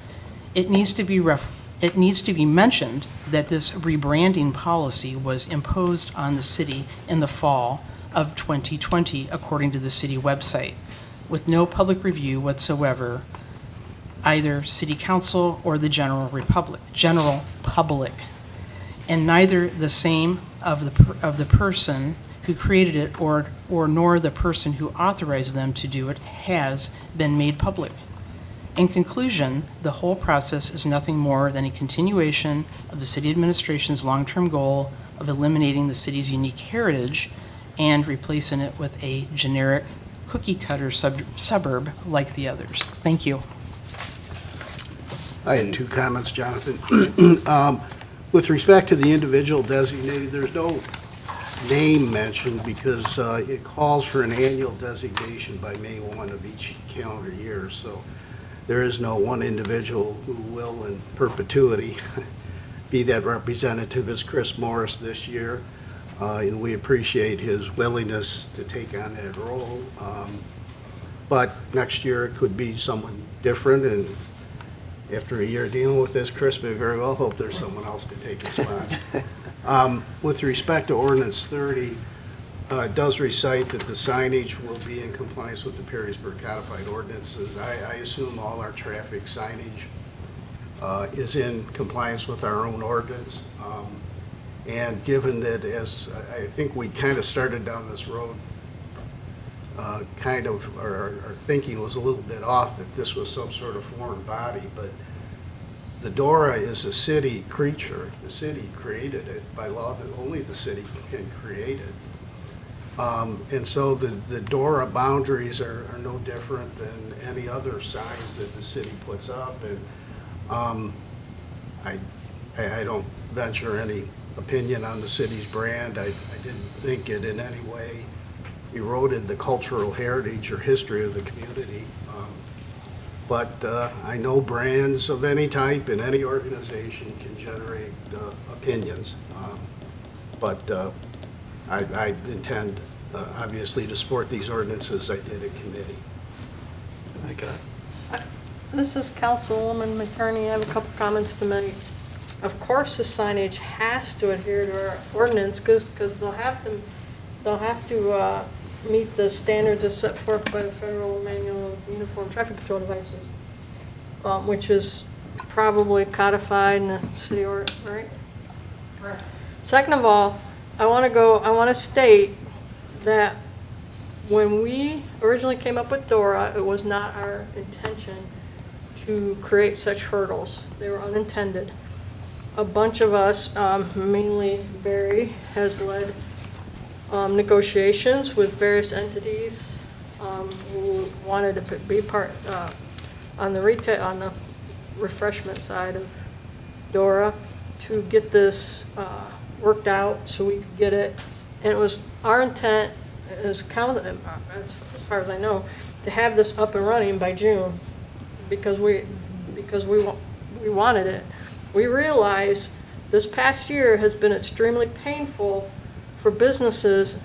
It needs to be mentioned that this rebranding policy was imposed on the city in the fall of 2020, according to the city website, with no public review whatsoever, either city council or the general public, and neither the same of the person who created it or nor the person who authorized them to do it has been made public. In conclusion, the whole process is nothing more than a continuation of the city administration's long-term goal of eliminating the city's unique heritage and replacing it with a generic cookie-cutter suburb like the others. Thank you. I had two comments, Jonathan. With respect to the individual designated, there's no name mentioned because it calls for an annual designation by May 1 of each calendar year. So there is no one individual who will in perpetuity be that representative as Chris Morris this year. And we appreciate his willingness to take on that role. But next year, it could be someone different, and after a year dealing with this, Chris may very well hope there's someone else to take his spot. With respect to ordinance 30, it does recite that the signage will be in compliance with the Perrysburg codified ordinances. I assume all our traffic signage is in compliance with our own ordinance. And given that, as I think we kind of started down this road, our thinking was a little bit off that this was some sort of foreign body, but the DORA is a city creature. The city created it. By law, only the city can create it. And so the DORA boundaries are no different than any other signs that the city puts up. And I don't venture any opinion on the city's brand. I didn't think it in any way eroded the cultural heritage or history of the community. But I know brands of any type in any organization can generate opinions. But I intend, obviously, to support these ordinances I did in committee. This is Councilwoman McCartney. I have a couple comments to make. Of course, the signage has to adhere to our ordinance because they'll have to meet the standards as set forth by the Federal Manual of Uniform Traffic Control Devices, which is probably codified in the city ordinance, right? Right. Second of all, I want to state that when we originally came up with DORA, it was not our intention to create such hurdles. They were unintended. A bunch of us, mainly Barry, has led negotiations with various entities who wanted to be part on the refreshment side of DORA to get this worked out so we could get it. And it was our intent, as far as I know, to have this up and running by June because we wanted it. We realize this past year has been extremely painful for businesses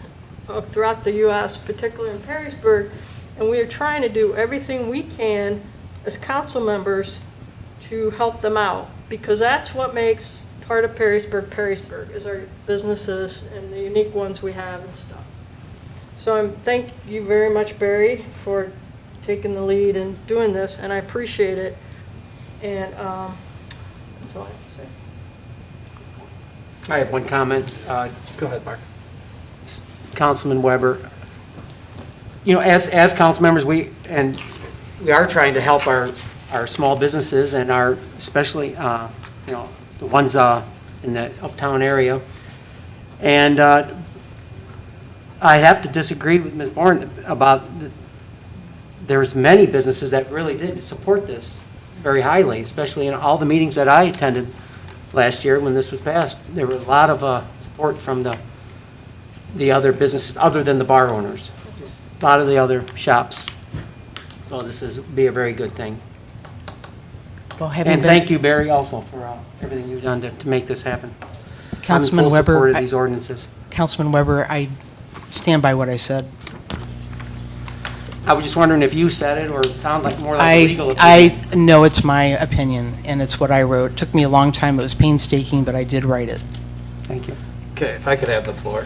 throughout the U.S., particularly in Perrysburg, and we are trying to do everything we can as council members to help them out, because that's what makes part of Perrysburg, is our businesses and the unique ones we have and stuff. So thank you very much, Barry, for taking the lead and doing this, and I appreciate it. And that's all I have to say. I have one comment. Go ahead, Mark. Councilman Weber, you know, as council members, we are trying to help our small businesses and our, especially, you know, the ones in the uptown area. And I have to disagree with Ms. Bourne about there's many businesses that really did support this very highly, especially in all the meetings that I attended last year when this was passed. There were a lot of support from the other businesses other than the bar owners, just a lot of the other shops. So this is be a very good thing. Well, And thank you, Barry, also for everything you've done to make this happen. Councilman I'm in full Weber, support of these ordinances. Councilman Weber, I stand by what I said. I was just wondering if you said it or it sounded like more like a legal opinion. I know it's my opinion, and it's what I wrote. It took me a long time. It was painstaking, but I did write it. Thank you. Okay, if I could have the floor.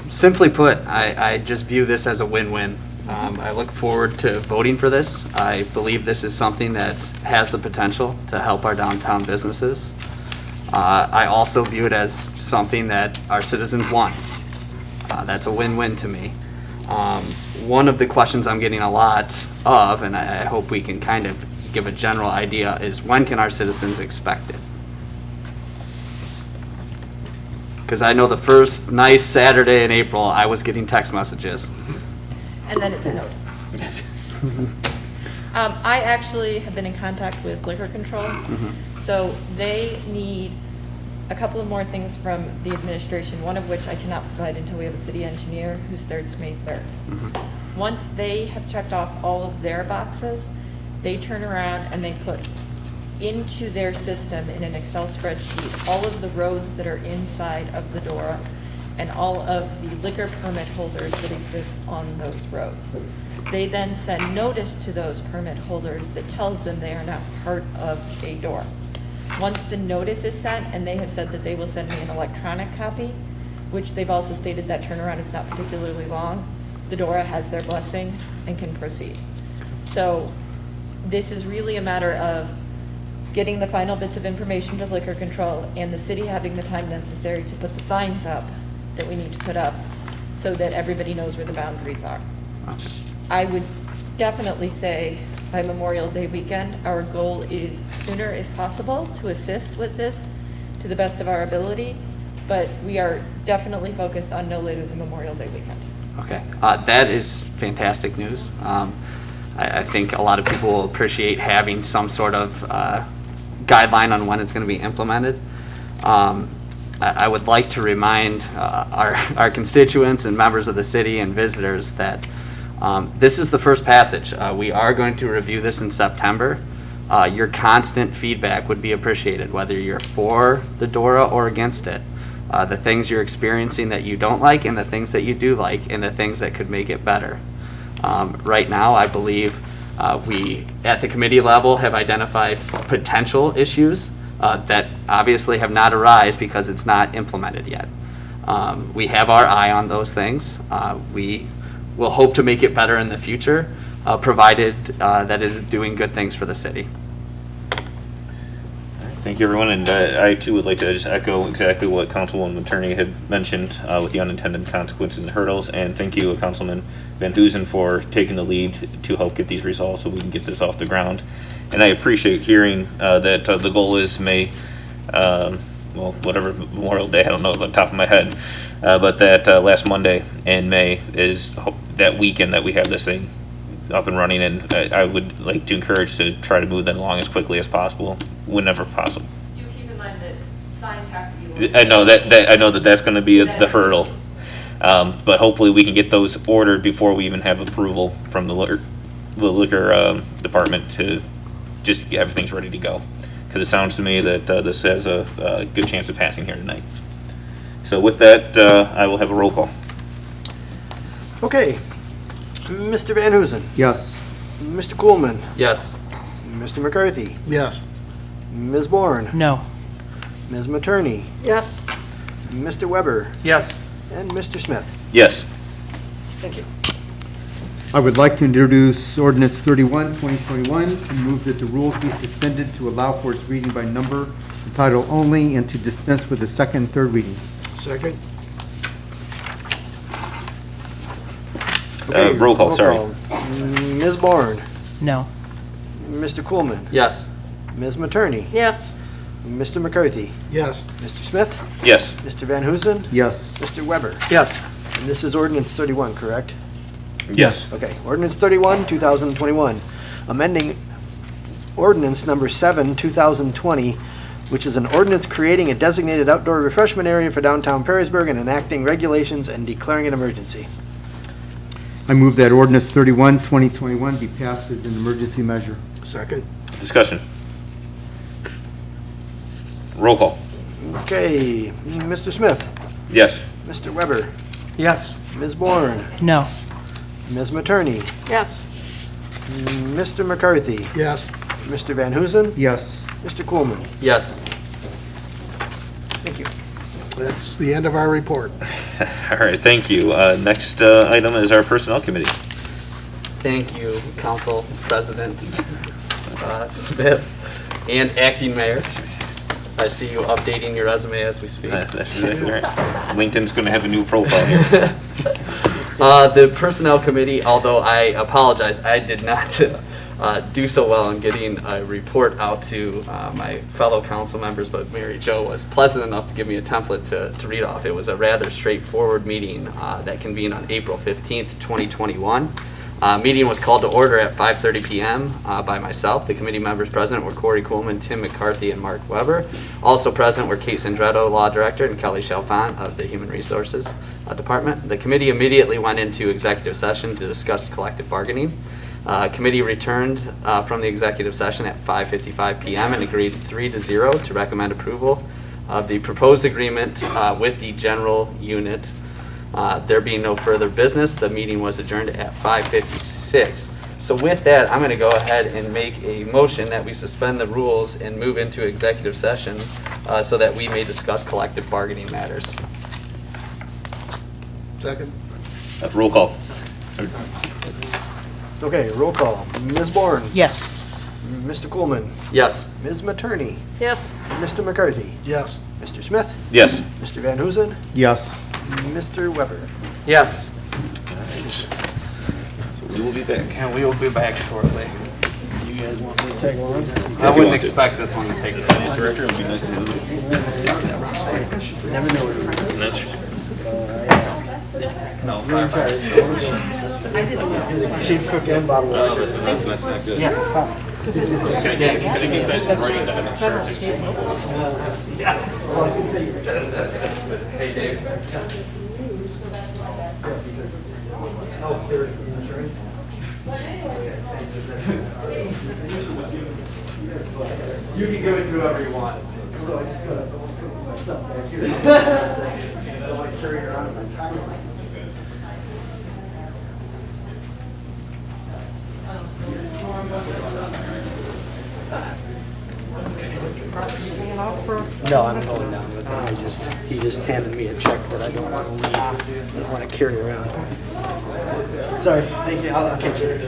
Simply put, I just view this as a win-win. I look forward to voting for this. I believe this is something that has the potential to help our downtown businesses. I also view it as something that our citizens want. That's a win-win to me. One of the questions I'm getting a lot of, and I hope we can kind of give a general idea, is when can our citizens expect it? Because I know the first nice Saturday in April, I was getting text messages. And then it snowed. I actually have been in contact with Liquor Control, so they need a couple of more things from the administration, one of which I cannot provide until we have a city engineer who starts May 3rd. Once they have checked off all of their boxes, they turn around and they put into their system in an Excel spreadsheet all of the roads that are inside of the DORA and all of the liquor permit holders that exist on those roads. They then send notice to those permit holders that tells them they are now part of a DORA. Once the notice is sent, and they have said that they will send me an electronic copy, which they've also stated that turnaround is not particularly long, the DORA has their blessing and can proceed. So this is really a matter of getting the final bits of information to liquor control and the city having the time necessary to put the signs up that we need to put up so that everybody knows where the boundaries are. I would definitely say by Memorial Day weekend, our goal is sooner as possible to assist with this to the best of our ability, but we are definitely focused on no later than Memorial Day weekend. Okay, that is fantastic news. I think a lot of people will appreciate having some sort of guideline on when it's going to be implemented. I would like to remind our constituents and members of the city and visitors that this is the first passage. We are going to review this in September. Your constant feedback would be appreciated, whether you're for the DORA or against it. The things you're experiencing that you don't like and the things that you do like and the things that could make it better. Right now, I believe we, at the committee level, have identified potential issues that obviously have not arisen because it's not implemented yet. We have our eye on those things. We will hope to make it better in the future, provided that it is doing good things for the city. Thank you, everyone, and I too would like to just echo exactly what Councilwoman Attorney had mentioned with the unintended consequences and hurdles, and thank you, Councilman Van Duzen, for taking the lead to help get these resolved so we can get this off the ground. And I appreciate hearing that the goal is May, well, whatever Memorial Day, I don't know off the top of my head, but that last Monday in May is that weekend that we have this thing up and running, and I would like to encourage to try to move that along as quickly as possible, whenever possible. Do keep in mind that signs have to be ordered. I know that that's going to be the hurdle, but hopefully we can get those ordered before we even have approval from the liquor department to just get everything's ready to go. Because it sounds to me that this has a good chance of passing here tonight. So with that, I will have a roll call. Okay. Mr. Van Huzen. Yes. Mr. Coolman. Yes. Mr. McCarthy. Yes. Ms. Bourne. No. Ms. Materney. Yes, Mr. Weber. Yes. And Mr. Smith. Yes. Thank you. I would like to introduce ordinance 31, 2021, and move that the rules be suspended to allow for its reading by number and title only, and to dispense with the second and third readings. Second? Roll call, sorry. Ms. Bourne. No. Mr. Coolman. Yes. Ms. Materney. yes, Mr. McCarthy. Yes. Mr. Smith. Yes. Mr. Van Huzen. Yes. Mr. Weber. Yes. And this is ordinance 31, correct? Yes. Okay, ordinance 31, 2021, amending ordinance number 7, 2020, which is an ordinance creating a designated outdoor refreshment area for downtown Perrysburg and enacting regulations and declaring an emergency. I move that ordinance 31, 2021 be passed as an emergency measure. Second? Discussion. Roll call. Okay, Mr. Smith, Yes. Mr. Weber, Yes. Ms. Bourne, No. Ms. Materney, yes, Mr. McCarthy, Yes. Mr. Van Huzen, Yes. Mr. Coolman. Yes. Thank you. That's the end of our report. All right, thank you. Next item is our Personnel Committee. Thank you, Council President Smith and Acting Mayor. I see you updating your resume as we speak. That's exactly right. LinkedIn's going to have a new profile here. The Personnel Committee, although I apologize, I did not do so well in getting a report out to my fellow council members, but Mary Jo was pleasant enough to give me a template to read off. It was a rather straightforward meeting that convened on April 15th, 2021. Meeting was called to order at 5:30 p.m. By myself. The committee members present were Corey Coolman, Tim McCarthy, and Mark Weber. Also present were Kate Sandretto, Law Director, and Kelly Chalfant of the Human Resources Department. The committee immediately went into executive session to discuss collective bargaining. Committee returned from the executive session at 5:55 p.m. and agreed 3-0 to recommend approval of the proposed agreement with the general unit. There being no further business, the meeting was adjourned at 5:56. So with that, I'm going to go ahead and make a motion that we suspend the rules and move into executive session so that we may discuss collective bargaining matters. Second? Roll call. Okay, roll call. Ms. Bourne? Yes. Mr. Coolman? Yes. Ms. Materney? Yes. Mr. McCarthy? Yes. Mr. Smith? Yes. Mr. Van Huzen? Yes. Mr. Weber? Yes. So we will be back. And we will be back shortly. You guys want me to tag along? I wouldn't expect this one to take Finance director, it would be nice to move. Never know. And that's No. Chief cook and bottle washer. that's not good. Yeah. Can I get that writing down and sure? Hey, Dave. You can give it to whoever you want. No, I'm going down with him. He just handed me a check that I don't want to leave. I don't want to carry around. Sorry, thank you. I'll catch you.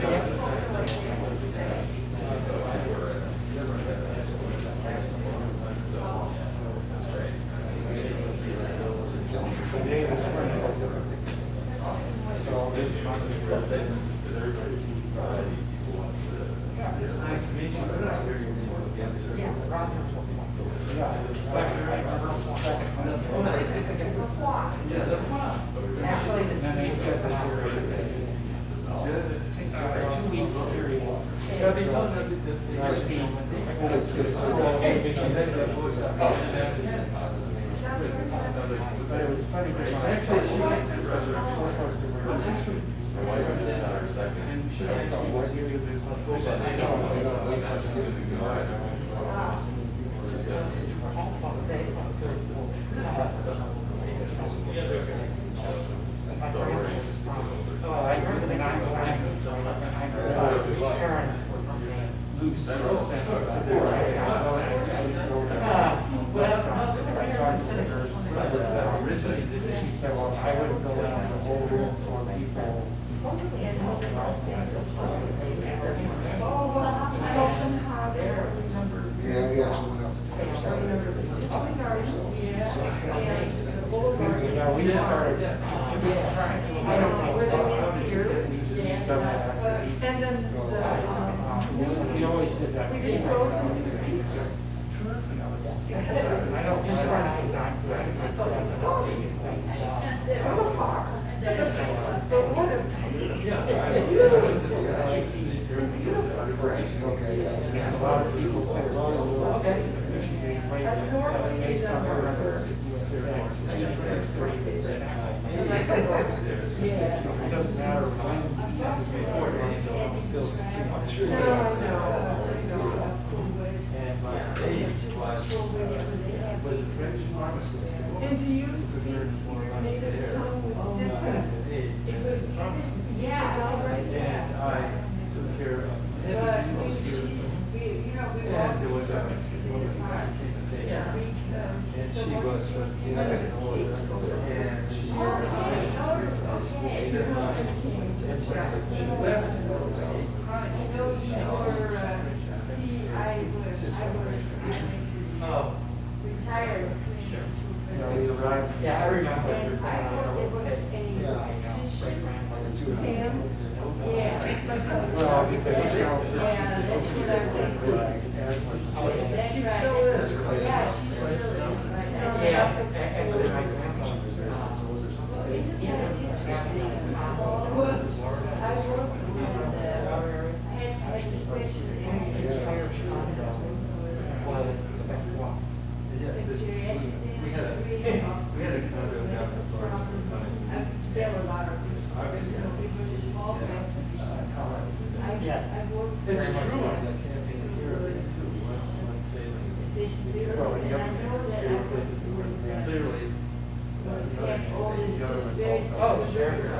Yes.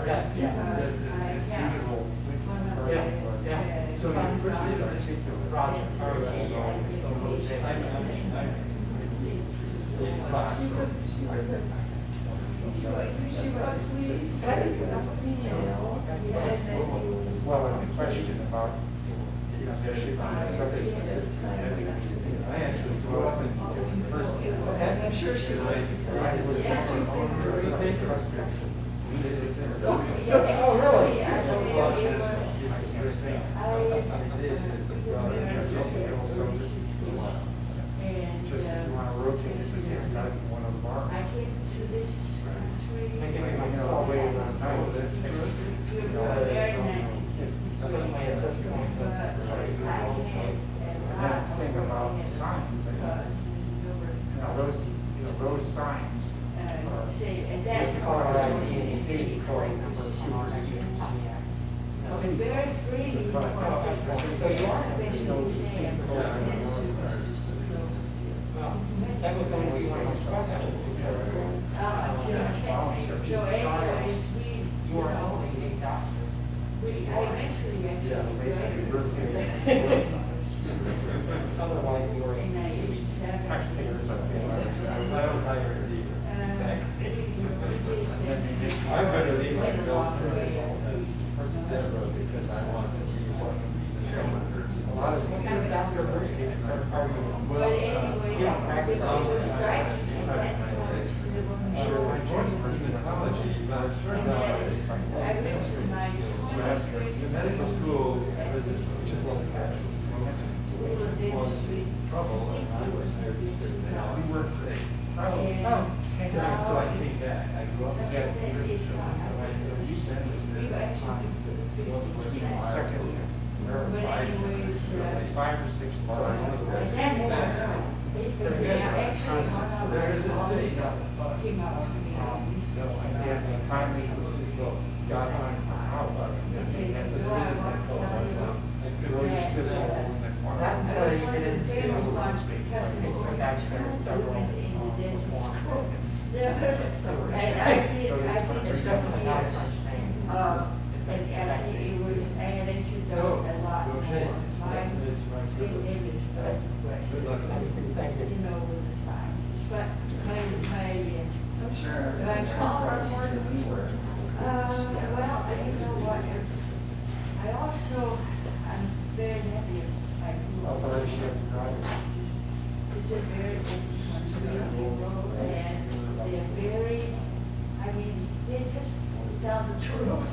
So the first is articulate. Well, and the question about, there should be something specific. I actually was a different person. I'm sure she was. Just if you want to rotate it, it's got to be one of the bars. I came to this country. Thing about signs, those signs state code number supersedes. Very freely. That was going to be my question. So anyways, we eventually otherwise you were taxpayers are paying. I'm going to leave my bill because I want to see what a lot of these things that's part of the well, practice on the strikes. Sure, my technology, but I mentioned my medical school, just like that. Trouble, and I was there. We worked for 10 years, so I came back. I grew up in that year, so I used to have second year. Like 5 or 6 bars. Finally got on out of it. It's definitely not and actually it was added to the a lot more. Mine it is with the sciences, but I'm sure I'm more than we were. Well, what? I also I'm very happy I grew up. It's a very open and they're very they're just down the truth.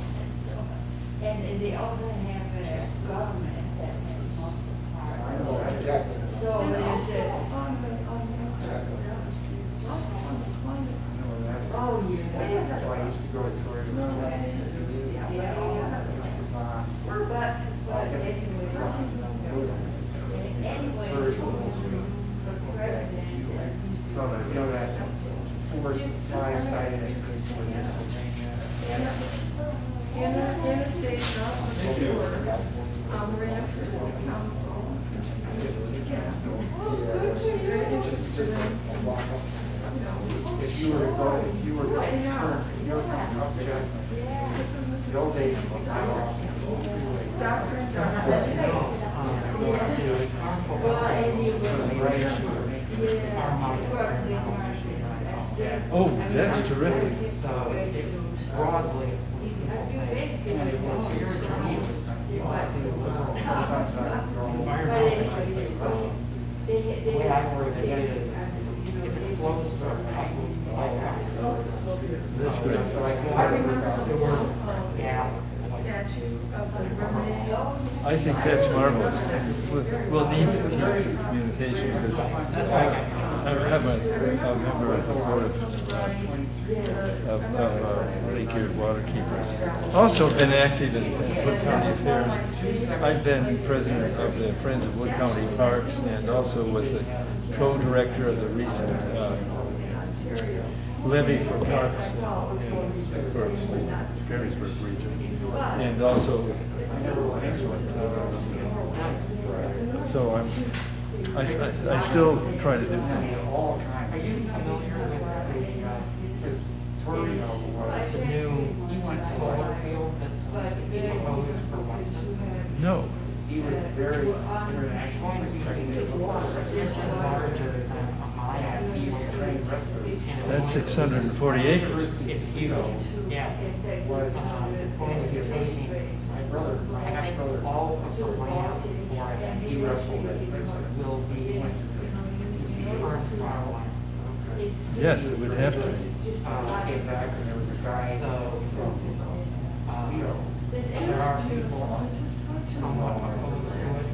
And they also have a government that has also part. So there's a. Oh, yeah. That's why I used to go to Tory. But anyways, the president. Force 5-sided increase in Pennsylvania. In a state not before, ran for city council. If you were going, your the old days of oh, that's terrific. Broadly. Sometimes the way I work it is, if it flows through, this good. So I remember sewer, gas, statue of the I think that's marvelous. We'll need to keep communication because I'm a member of the board of Lake Erie Waterkeepers. Also been active in Wood County affairs. I've been president of the Friends of Wood County Parks and also was the co-director of the recent levy for parks in Perrysburg region. And also so I still try to do things. All the time. Are you familiar with the Torrio was the new solar field that's proposed for Weston. No. He was very internationally respected. Larger than my That's 640 acres. It's huge. Yeah. It's going to be facing my half brother, all of the land for it, and he wrestled it. Will be first farmland. Yes, it would have to. Came back and there was a dry from there are people somewhat opposed to it. It's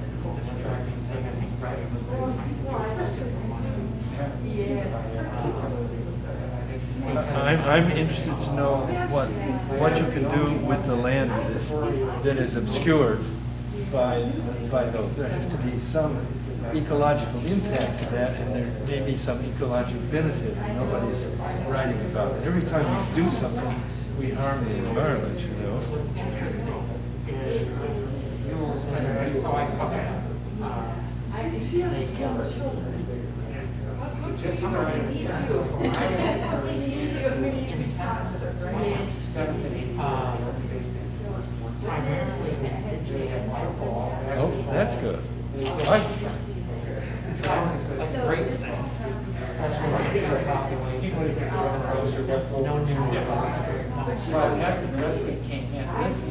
attracting some driving was I'm interested to know what you can do with the land that is obscured by those. There has to be some ecological impact to that, and there may be some ecological benefit, and nobody's writing about it. Every time we do something, we harm the environment, you know. Oh, that's good.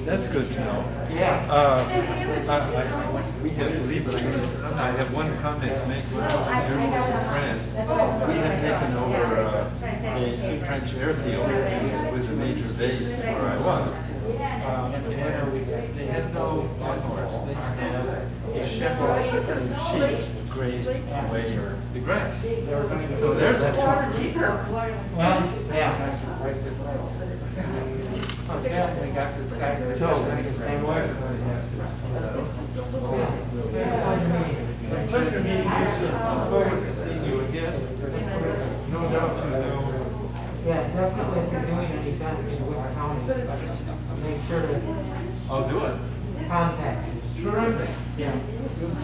That's good to know. We have to leave, but I have one comment to make. When I was in France, we had taken over a French airfield. It was a major base where I was. And they had no horse. They had a shepherd and sheep grazed away the grass. So there's a Well, yeah. We got this guy. Pleasure meeting you, sir. Look forward to seeing you again. No doubt you know. Yeah, definitely if you're doing any events in Wood County, make sure to I'll do it. contact you. Terrific. Yeah.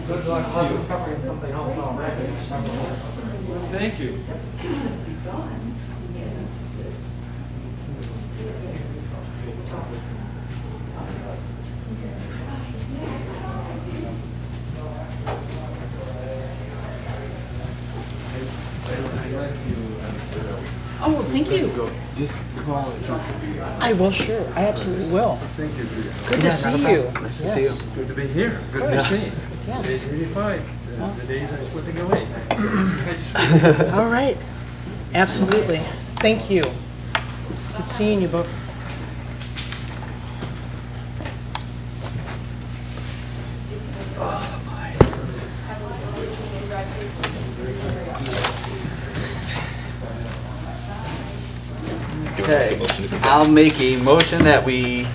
Good luck Unless to we're you. covering something else already. Thank you. Oh, well, thank you. Just call it. I will, sure. I absolutely will. Thank you. Good to see you. Nice to see you. Yes. Good to be here. Good to Yes. see you. Yes. 85. The days are slipping away. All right. Absolutely. Thank you. Good seeing you both. Okay, I'll make a motion that we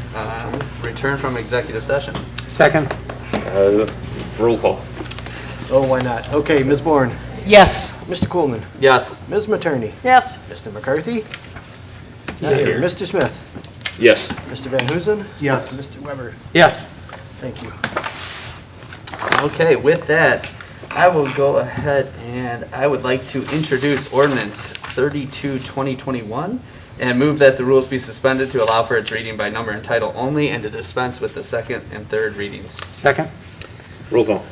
return from executive session. Second. Roll call. Oh, why not? Okay, Ms. Bourne, Yes. Mr. Coolman, Yes. Ms. Materney, Yes. Mr. McCarthy, Not here. Mr. Smith, Yes. Mr. Van Huzen. Yes. Mr. Weber. Yes. Thank you. Okay, with that, I will go ahead and I would like to introduce ordinance 32, 2021, and move that the rules be suspended to allow for its reading by number and title only, and to dispense with the second and third readings. Second. Roll call.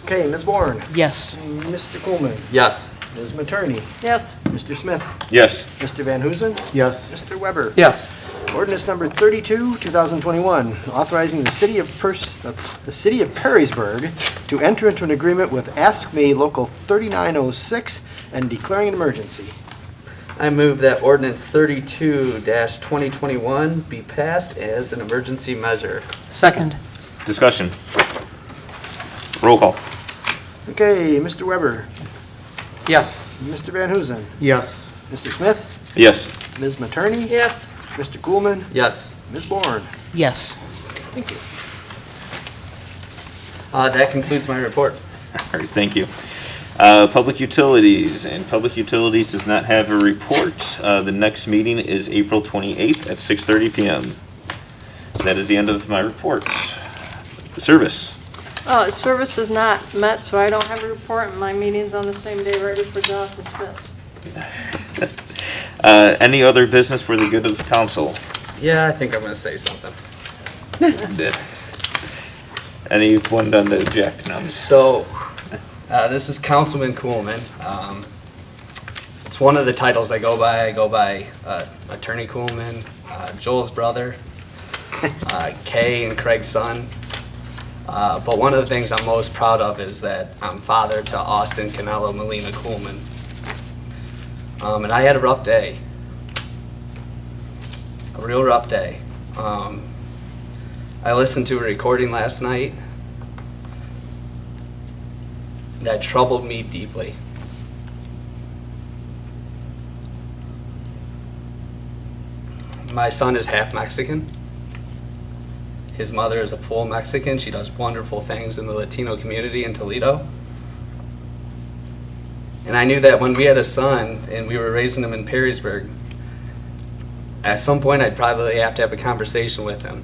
Okay, Ms. Bourne, Yes. Mr. Coolman, Yes. Ms. Materney, Yes. Mr. Smith, Yes. Mr. Van Huzen, Yes. Mr. Weber. Yes. Ordinance number 32, 2021, authorizing the city of Perrysburg to enter into an agreement with Ask Me Local 3906 and declaring an emergency. I move that ordinance 32-2021 be passed as an emergency measure. Second. Discussion. Roll call. Okay, Mr. Weber, Yes. Mr. Van Huzen, Yes. Mr. Smith, Yes. Ms. Materney, Yes. Mr. Coolman, Yes. Ms. Bourne. Yes. Thank you. That concludes my report. All right, thank you. Public Utilities, and Public Utilities does not have a report. The next meeting is April 28th at 6:30 PM. That is the end of my report. Service. Service is not met, so I don't have a report, and my meeting's on the same day, ready for Jonathan Smith's. Any other business for the good of the council? Yeah, I think I'm gonna say something. Anyone done to object? No. So, this is Councilman Coolman. It's one of the titles I go by. I go by Attorney Coolman, Joel's brother, Kay and Craig's son. But one of the things I'm most proud of is that I'm father to Austin Canelo Molina Coolman. And I had a rough day. A real rough day. I listened to a recording last night that troubled me deeply. My son is half Mexican. His mother is a full Mexican. She does wonderful things in the Latino community in Toledo. And I knew that when we had a son and we were raising him in Perrysburg, at some point I'd probably have to have a conversation with him.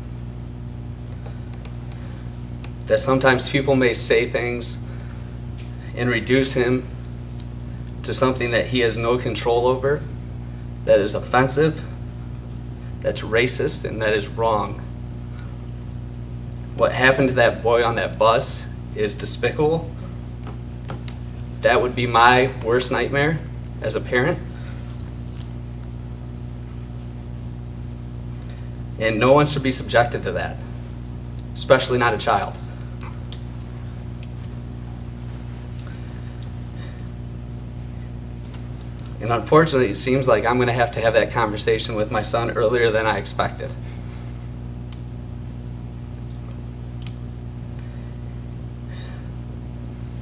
That sometimes people may say things and reduce him to something that he has no control over, that is offensive, that's racist, and that is wrong. What happened to that boy on that bus is despicable. That would be my worst nightmare as a parent. And no one should be subjected to that, especially not a child. And unfortunately, it seems like I'm going to have that conversation with my son earlier than I expected.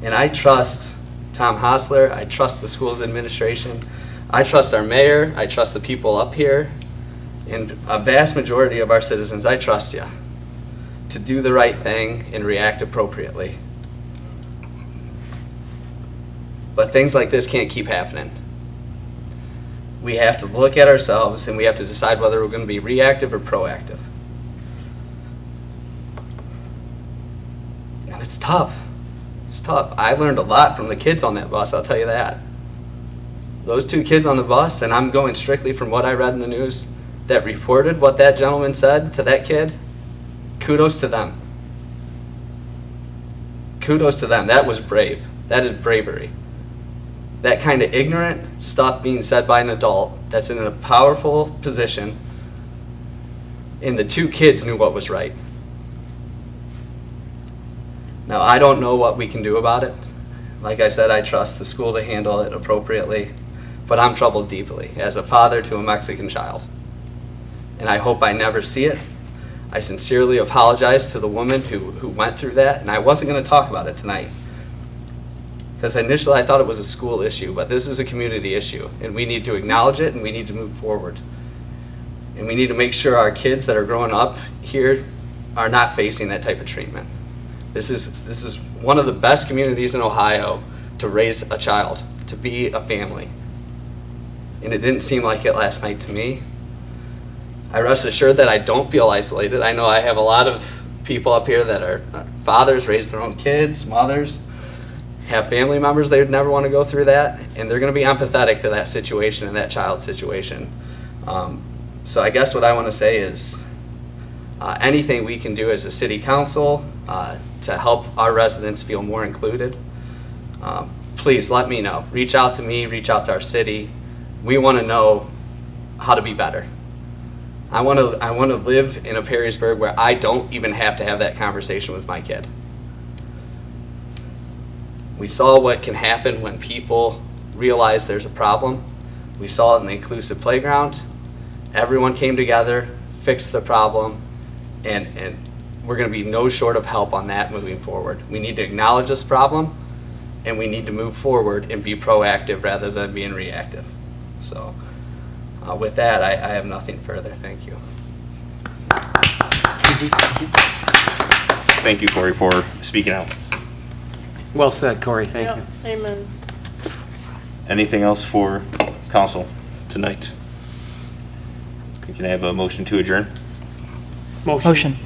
And I trust Tom Hostler, I trust the school's administration, I trust our mayor, I trust the people up here, and a vast majority of our citizens. I trust you to do the right thing and react appropriately. But things like this can't keep happening. We have to look at ourselves and we have to decide whether we're going to be reactive or proactive. And it's tough. It's tough. I learned a lot from the kids on that bus, I'll tell you that. Those two kids on the bus, and I'm going strictly from what I read in the news, that reported what that gentleman said to that kid, kudos to them. Kudos to them. That was brave. That is bravery. That kind of ignorant stuff being said by an adult that's in a powerful position, and the two kids knew what was right. Now, I don't know what we can do about it. Like I said, I trust the school to handle it appropriately, but I'm troubled deeply as a father to a Mexican child. And I hope I never see it. I sincerely apologize to the woman who went through that, and I wasn't going to talk about it tonight. Because initially I thought it was a school issue, but this is a community issue, and we need to acknowledge it and we need to move forward. And we need to make sure our kids that are growing up here are not facing that type of treatment. This is one of the best communities in Ohio to raise a child, to be a family. And it didn't seem like it last night to me. I rest assured that I don't feel isolated. I know I have a lot of people up here that are fathers, raise their own kids, mothers, have family members they would never want to go through that, and they're going to be empathetic to that situation and that child's situation. So I guess what I want to say is anything we can do as a city council to help our residents feel more included, please let me know. Reach out to me, reach out to our city. We want to know how to be better. I want to live in a Perrysburg where I don't even have to have that conversation with my kid. We saw what can happen when people realize there's a problem. We saw it in the inclusive playground. Everyone came together, fixed the problem, and we're going to be no short of help on that moving forward. We need to acknowledge this problem, and we need to move forward and be proactive rather than being reactive. So with that, I have nothing further. Thank you. Thank you, Corey, for speaking out. Well said, Corey, thank you. Yep, amen. Anything else for council tonight? We can have a motion to adjourn. Motion.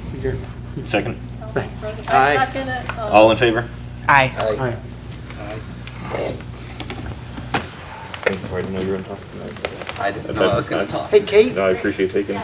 Second. I second it. All in favor? Aye. Aye. Thank you, I didn't know you were going to talk tonight. I didn't know I was going to talk. Hey, Kate? No, I appreciate taking